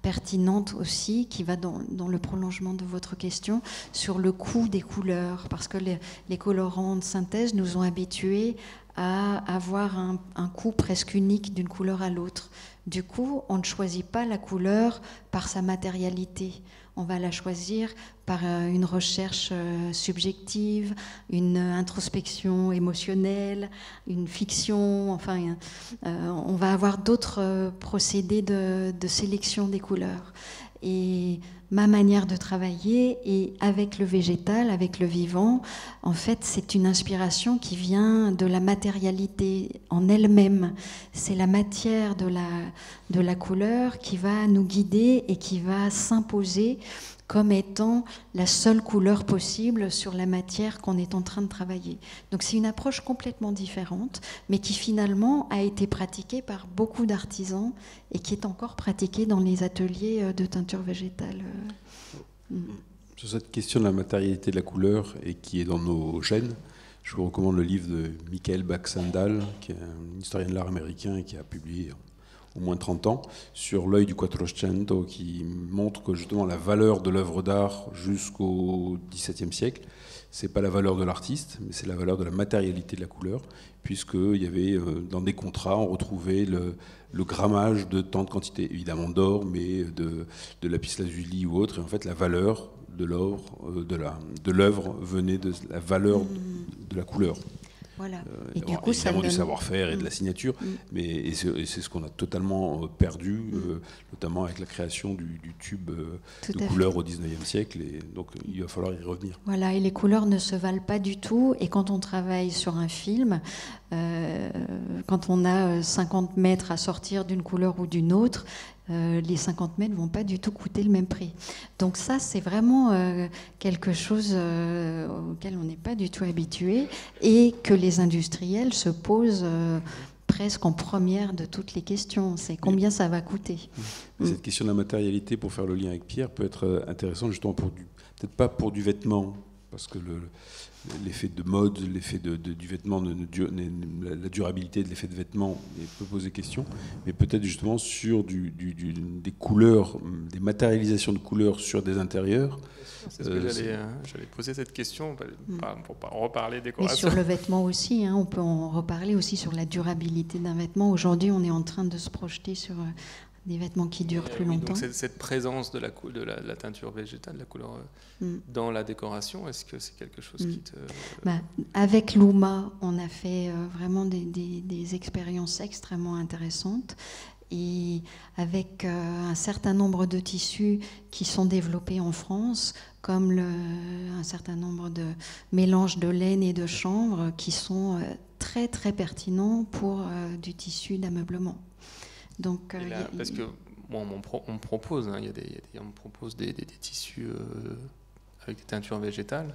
pertinente aussi, qui va dans le prolongement de votre question, sur le coût des couleurs. Parce que les colorants de synthèse nous ont habitués à avoir un coût presque unique d'une couleur à l'autre. Du coup, on ne choisit pas la couleur par sa matérialité. On va la choisir par une recherche subjective, une introspection émotionnelle, une fiction. Enfin, on va avoir d'autres procédés de sélection des couleurs. Et ma manière de travailler, et avec le végétal, avec le vivant, en fait, c'est une inspiration qui vient de la matérialité en elle-même. C'est la matière de la couleur qui va nous guider et qui va s'imposer comme étant la seule couleur possible sur la matière qu'on est en train de travailler. Donc c'est une approche complètement différente, mais qui finalement a été pratiquée par beaucoup d'artisans et qui est encore pratiquée dans les ateliers de teinture végétale. Sur cette question de la matérialité de la couleur et qui est dans nos gènes, je vous recommande le livre de Michael Baxandal, qui est un historien de l'art américain et qui a publié au moins 30 ans, sur l'œil du Quattrocento, qui montre que justement la valeur de l'œuvre d'art jusqu'au XVIIe siècle, c'est pas la valeur de l'artiste, mais c'est la valeur de la matérialité de la couleur, puisqu'il y avait dans des contrats, on retrouvait le grammage de tant de quantité, évidemment d'or, mais de lapis-lazuli ou autre, et en fait la valeur de l'œuvre venait de la valeur de la couleur. Voilà. Et du coup, évidemment du savoir-faire et de la signature, mais c'est ce qu'on a totalement perdu, notamment avec la création du tube de couleur au XIXe siècle, et donc il va falloir y revenir. Voilà, et les couleurs ne se valent pas du tout, et quand on travaille sur un film, quand on a 50 mètres à sortir d'une couleur ou d'une autre, les 50 mètres ne vont pas du tout coûter le même prix. Donc ça, c'est vraiment quelque chose auquel on n'est pas du tout habitué et que les industriels se posent presque en première de toutes les questions. C'est combien ça va coûter. Cette question de la matérialité, pour faire le lien avec Pierre, peut être intéressante justement peut-être pas pour du vêtement, parce que l'effet de mode, l'effet du vêtement, la durabilité de l'effet de vêtement peut poser question, mais peut-être justement sur des couleurs, des matérialisations de couleurs sur des intérieurs. C'est ce que j'allais poser cette question, pour pas reparler décoration. Et sur le vêtement aussi, on peut en reparler aussi sur la durabilité d'un vêtement. Aujourd'hui, on est en train de se projeter sur des vêtements qui durent plus longtemps. Donc cette présence de la teinture végétale, de la couleur dans la décoration, est-ce que c'est quelque chose qui te... Avec l'UMA, on a fait vraiment des expériences extrêmement intéressantes. Et avec un certain nombre de tissus qui sont développés en France, comme un certain nombre de mélanges de laine et de chanvre qui sont très très pertinents pour du tissu d'ameublement. Donc, parce que on propose, on propose des tissus avec des teintures végétales.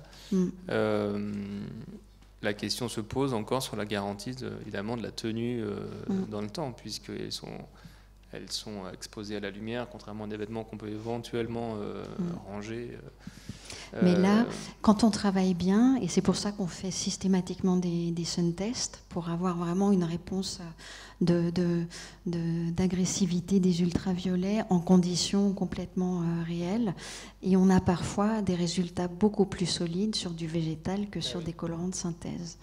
La question se pose encore sur la garantie évidemment de la tenue dans le temps, puisqu'elles sont exposées à la lumière, contrairement à des vêtements qu'on peut éventuellement ranger. Mais là, quand on travaille bien, et c'est pour ça qu'on fait systématiquement des sun tests, pour avoir vraiment une réponse d'agressivité des ultraviolets en conditions complètement réelles, et on a parfois des résultats beaucoup plus solides sur du végétal que sur des colorants de synthèse.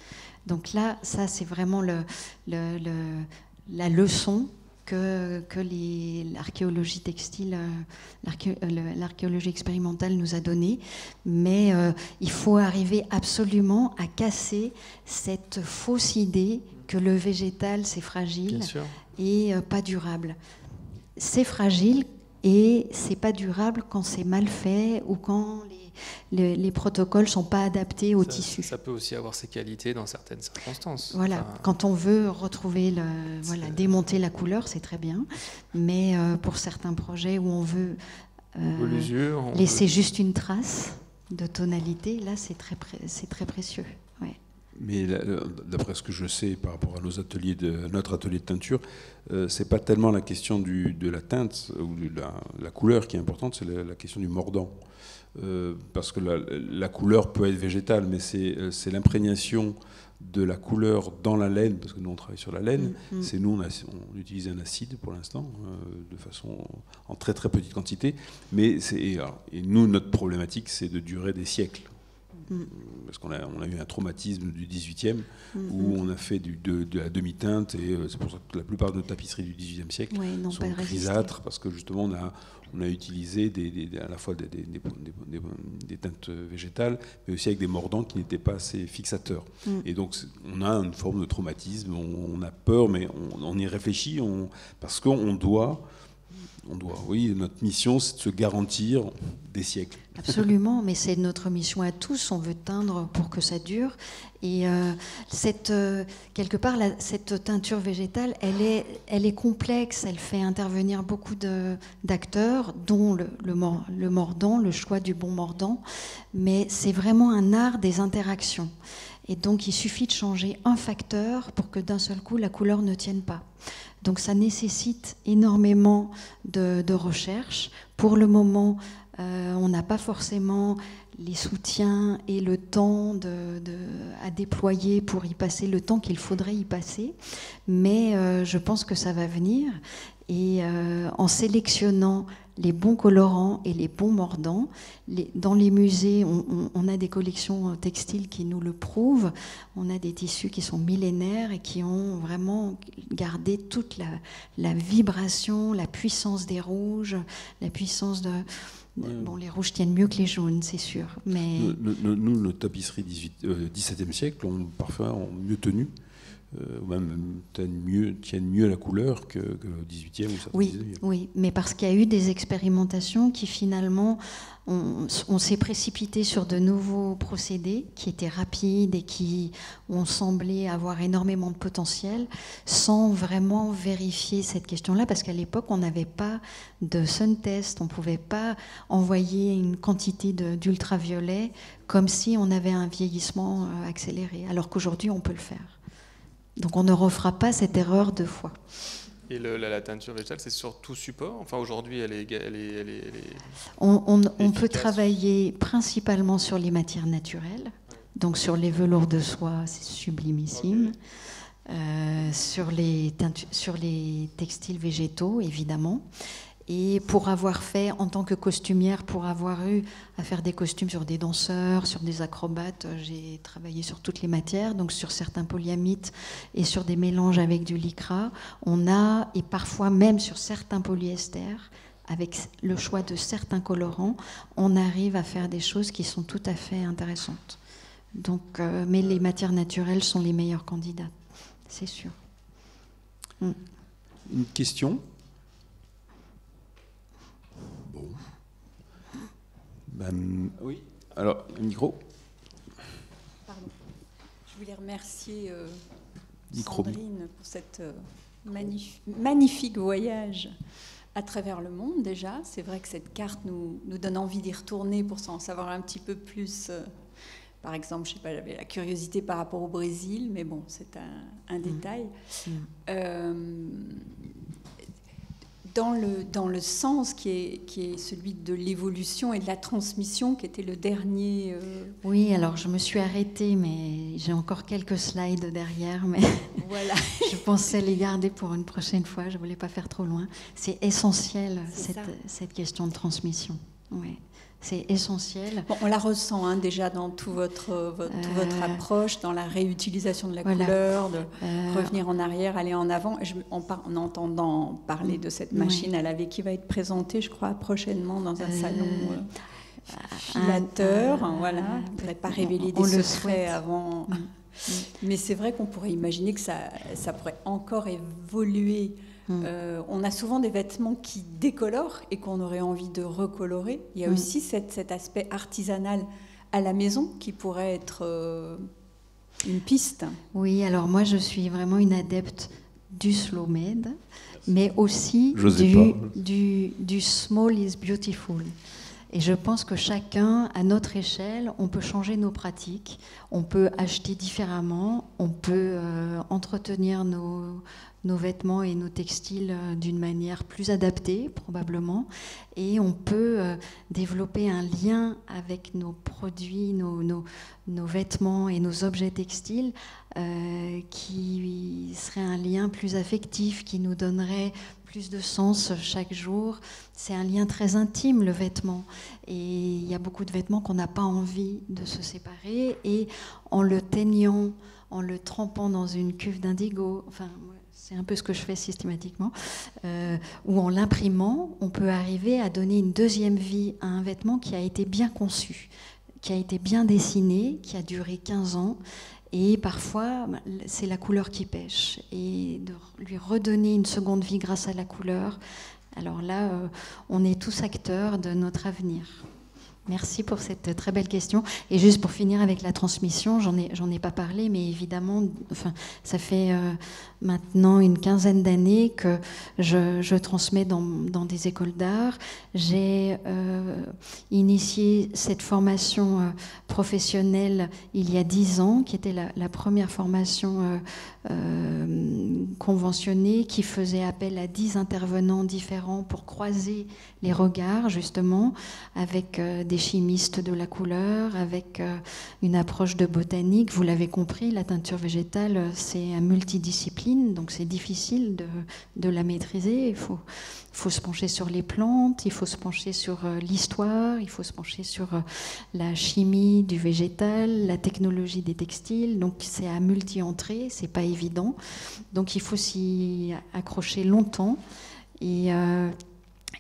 Donc là, ça c'est vraiment la leçon que l'archéologie textile, l'archéologie expérimentale nous a donnée. Mais il faut arriver absolument à casser cette fausse idée que le végétal, c'est fragile et pas durable. C'est fragile et c'est pas durable quand c'est mal fait ou quand les protocoles sont pas adaptés au tissu. Ça peut aussi avoir ses qualités dans certaines circonstances. Voilà, quand on veut retrouver, démonter la couleur, c'est très bien. Mais pour certains projets où on veut laisser juste une trace de tonalité, là, c'est très précieux. Ouais. Mais d'après ce que je sais par rapport à notre atelier de teinture, c'est pas tellement la question de la teinte ou de la couleur qui est importante, c'est la question du mordant. Parce que la couleur peut être végétale, mais c'est l'imprégnation de la couleur dans la laine, parce que nous on travaille sur la laine. C'est nous on utilise un acide pour l'instant, de façon en très très petite quantité. Mais et nous notre problématique c'est de durer des siècles. Parce qu'on a eu un traumatisme du 18e où on a fait de la demi-teinte, et c'est pour ça que la plupart de nos tapisseries du 18e siècle sont grisâtres, parce que justement on a utilisé à la fois des teintes végétales, mais aussi avec des mordants qui n'étaient pas assez fixateurs. Et donc on a une forme de traumatisme, on a peur, mais on y réfléchit, parce qu'on doit, oui, notre mission, c'est de se garantir des siècles. Absolument, mais c'est notre mission à tous. On veut teindre pour que ça dure. Et quelque part, cette teinture végétale, elle est complexe. Elle fait intervenir beaucoup d'acteurs, dont le mordant, le choix du bon mordant. Mais c'est vraiment un art des interactions. Et donc, il suffit de changer un facteur pour que d'un seul coup, la couleur ne tienne pas. Donc ça nécessite énormément de recherche. Pour le moment, on n'a pas forcément les soutiens et le temps à déployer pour y passer le temps qu'il faudrait y passer. Mais je pense que ça va venir. Et en sélectionnant les bons colorants et les bons mordants, dans les musées, on a des collections textiles qui nous le prouvent. On a des tissus qui sont millénaires et qui ont vraiment gardé toute la vibration, la puissance des rouges, la puissance de... Bon, les rouges tiennent mieux que les jaunes, c'est sûr. Mais... Nous, nos tapisseries 17e siècle ont parfois mieux tenu. Ou même tiennent mieux à la couleur que le 18e ou certains 19e. Oui, mais parce qu'il y a eu des expérimentations qui finalement, on s'est précipité sur de nouveaux procédés qui étaient rapides et qui ont semblé avoir énormément de potentiel sans vraiment vérifier cette question-là, parce qu'à l'époque, on n'avait pas de sun test, on ne pouvait pas envoyer une quantité d'ultraviolets comme si on avait un vieillissement accéléré, alors qu'aujourd'hui, on peut le faire. Donc on ne refera pas cette erreur deux fois. Et la teinture végétale, c'est sur tout support. Enfin, aujourd'hui, elle est on peut travailler principalement sur les matières naturelles, donc sur les velours de soie, c'est sublimissime. Sur les textiles végétaux, évidemment. Et pour avoir fait, en tant que costumière, pour avoir eu à faire des costumes sur des danseurs, sur des acrobates, j'ai travaillé sur toutes les matières, donc sur certains polyamides et sur des mélanges avec du lycra. On a, et parfois même sur certains polyesters, avec le choix de certains colorants, on arrive à faire des choses qui sont tout à fait intéressantes. Donc, mais les matières naturelles sont les meilleurs candidats, c'est sûr. Une question ? Bon. Oui. Alors, le micro. Pardon. Je voulais remercier Sandrine pour cette magnifique voyage à travers le monde déjà. C'est vrai que cette carte nous donne envie d'y retourner pour en savoir un petit peu plus. Par exemple, je sais pas, j'avais la curiosité par rapport au Brésil, mais bon, c'est un détail. dans le sens qui est celui de l'évolution et de la transmission, qui était le dernier... Oui, alors je me suis arrêtée, mais j'ai encore quelques slides derrière, mais voilà. Je pensais les garder pour une prochaine fois, je ne voulais pas faire trop loin. C'est essentiel, cette question de transmission. Oui. C'est essentiel. Bon, on la ressent déjà dans toute votre approche, dans la réutilisation de la couleur, de revenir en arrière, aller en avant. En entendant parler de cette machine à laver qui va être présentée, je crois, prochainement dans un salon filateur. Voilà. Je ne voudrais pas révéler des secrets avant. Mais c'est vrai qu'on pourrait imaginer que ça pourrait encore évoluer. On a souvent des vêtements qui décolorent et qu'on aurait envie de recolorer. Il y a aussi cet aspect artisanal à la maison qui pourrait être une piste. Oui, alors moi je suis vraiment une adepte du slow made, mais aussi du small is beautiful. Et je pense que chacun, à notre échelle, on peut changer nos pratiques, on peut acheter différemment, on peut entretenir nos vêtements et nos textiles d'une manière plus adaptée, probablement. Et on peut développer un lien avec nos produits, nos vêtements et nos objets textiles qui serait un lien plus affectif, qui nous donnerait plus de sens chaque jour. C'est un lien très intime, le vêtement. Et il y a beaucoup de vêtements qu'on n'a pas envie de se séparer. Et en le teignant, en le trempant dans une cuve d'indigo, enfin, c'est un peu ce que je fais systématiquement, ou en l'imprimant, on peut arriver à donner une deuxième vie à un vêtement qui a été bien conçu, qui a été bien dessiné, qui a duré 15 ans. Et parfois, c'est la couleur qui pêche. Et de lui redonner une seconde vie grâce à la couleur, alors là, on est tous acteurs de notre avenir. Merci pour cette très belle question. Et juste pour finir avec la transmission, j'en ai pas parlé, mais évidemment, ça fait maintenant une quinzaine d'années que je transmets dans des écoles d'art. J'ai initié cette formation professionnelle il y a 10 ans, qui était la première formation conventionnée, qui faisait appel à 10 intervenants différents pour croiser les regards, justement, avec des chimistes de la couleur, avec une approche de botanique. Vous l'avez compris, la teinture végétale, c'est un multidiscipline, donc c'est difficile de la maîtriser. Il faut se pencher sur les plantes, il faut se pencher sur l'histoire, il faut se pencher sur la chimie du végétal, la technologie des textiles. Donc c'est à multi-entrées, c'est pas évident. Donc il faut s'y accrocher longtemps. Et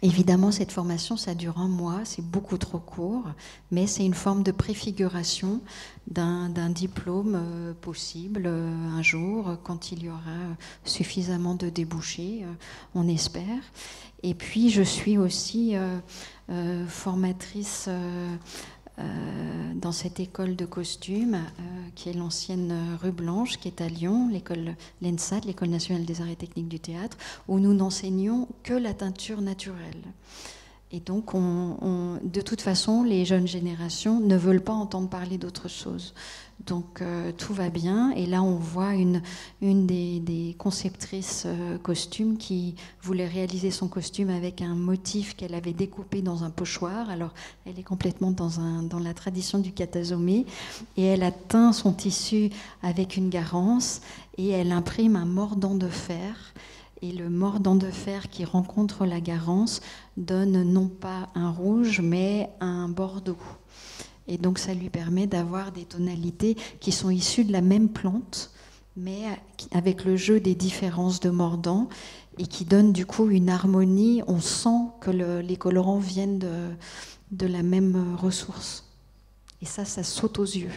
évidemment, cette formation, ça dure 1 mois, c'est beaucoup trop court, mais c'est une forme de préfiguration d'un diplôme possible un jour, quand il y aura suffisamment de débouchés, on espère. Et puis, je suis aussi formatrice dans cette école de costume, qui est l'ancienne rue Blanche, qui est à Lyon, l'école l'ENSAT, l'École nationale des arts et techniques du théâtre, où nous n'enseignons que la teinture naturelle. Et donc, de toute façon, les jeunes générations ne veulent pas entendre parler d'autre chose. Donc, tout va bien. Et là, on voit une des conceptrices costumes qui voulait réaliser son costume avec un motif qu'elle avait découpé dans un pochoir. Alors, elle est complètement dans la tradition du katazomé. Et elle a teint son tissu avec une garance et elle imprime un mordant de fer. Et le mordant de fer qui rencontre la garance donne non pas un rouge, mais un bordeaux. Et donc ça lui permet d'avoir des tonalités qui sont issues de la même plante, mais avec le jeu des différences de mordant, et qui donne du coup une harmonie. On sent que les colorants viennent de la même ressource. Et ça saute aux yeux.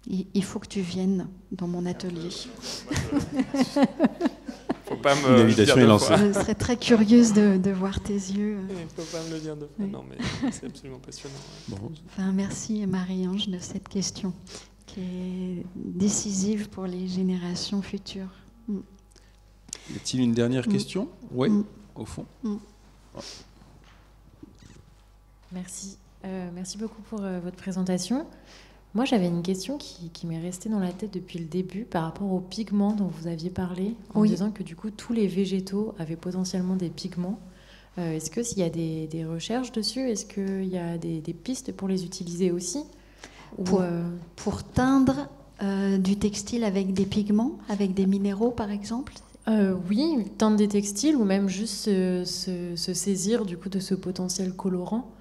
Il faut que tu viennes dans mon atelier. Faut pas me L'invitation est lancée. Je serais très curieuse de voir tes yeux. Il ne faut pas me le dire deux fois. Oui. Non, mais c'est absolument passionnant. Bon. Enfin, merci Marie-Ange de cette question qui est décisive pour les générations futures. Y a-t-il une dernière question ? Oui, au fond. Merci. Merci beaucoup pour votre présentation. Moi, j'avais une question qui m'est restée dans la tête depuis le début par rapport aux pigments dont vous aviez parlé, en disant que du coup, tous les végétaux avaient potentiellement des pigments. Est-ce qu'il y a des recherches dessus? Est-ce qu'il y a des pistes pour les utiliser aussi? Pour teindre du textile avec des pigments, avec des minéraux par exemple? Oui, teindre des textiles ou même juste se saisir du coup de ce potentiel colorant.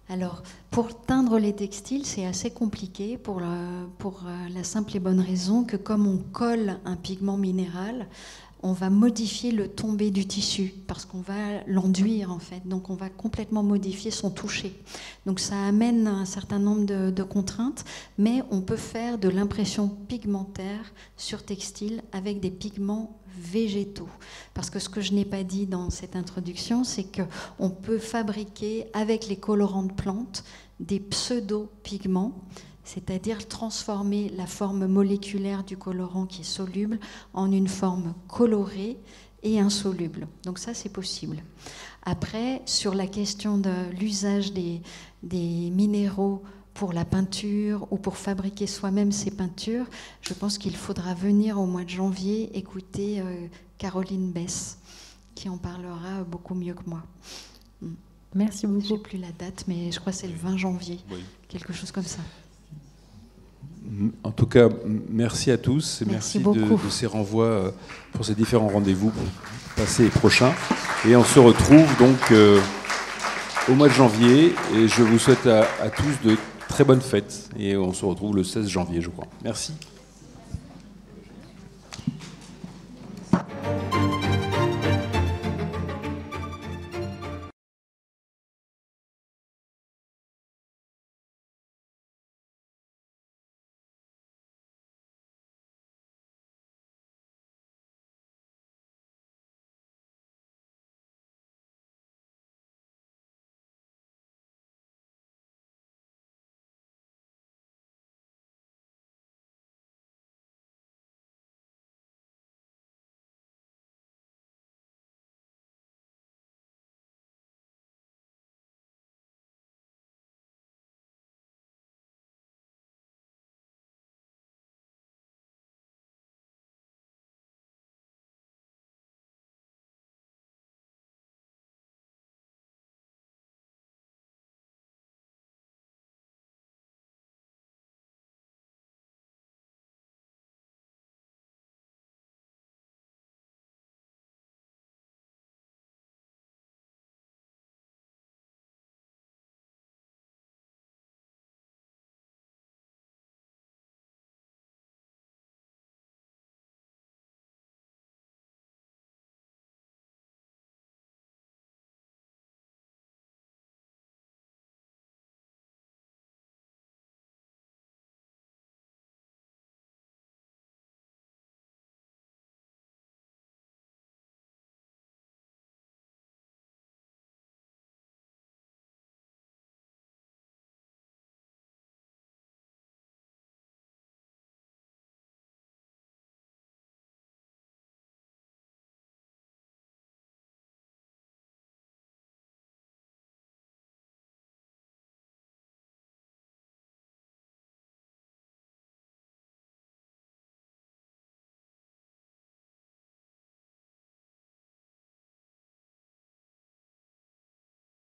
Alors, pour teindre les textiles, c'est assez compliqué pour la simple et bonne raison que comme on colle un pigment minéral, on va modifier le tombé du tissu parce qu'on va l'enduire en fait. Donc on va complètement modifier son toucher. Donc ça amène un certain nombre de contraintes, mais on peut faire de l'impression pigmentaire sur textile avec des pigments végétaux. Parce que ce que je n'ai pas dit dans cette introduction, c'est qu'on peut fabriquer avec les colorants de plantes des pseudo-pigments, c'est-à-dire transformer la forme moléculaire du colorant qui est soluble en une forme colorée et insoluble. Donc ça, c'est possible. Après, sur la question de l'usage des minéraux pour la peinture ou pour fabriquer soi-même ses peintures, je pense qu'il faudra venir au mois de janvier écouter Caroline Bess, qui en parlera beaucoup mieux que moi. Merci beaucoup. Je n'ai plus la date, mais je crois que c'est le 20 janvier, quelque chose comme ça. En tout cas, merci à tous et merci de ces renvois pour ces différents rendez-vous passés et prochains. Et on se retrouve donc au mois de janvier et je vous souhaite à tous de très bonnes fêtes et on se retrouve le 16 janvier, je crois. Merci.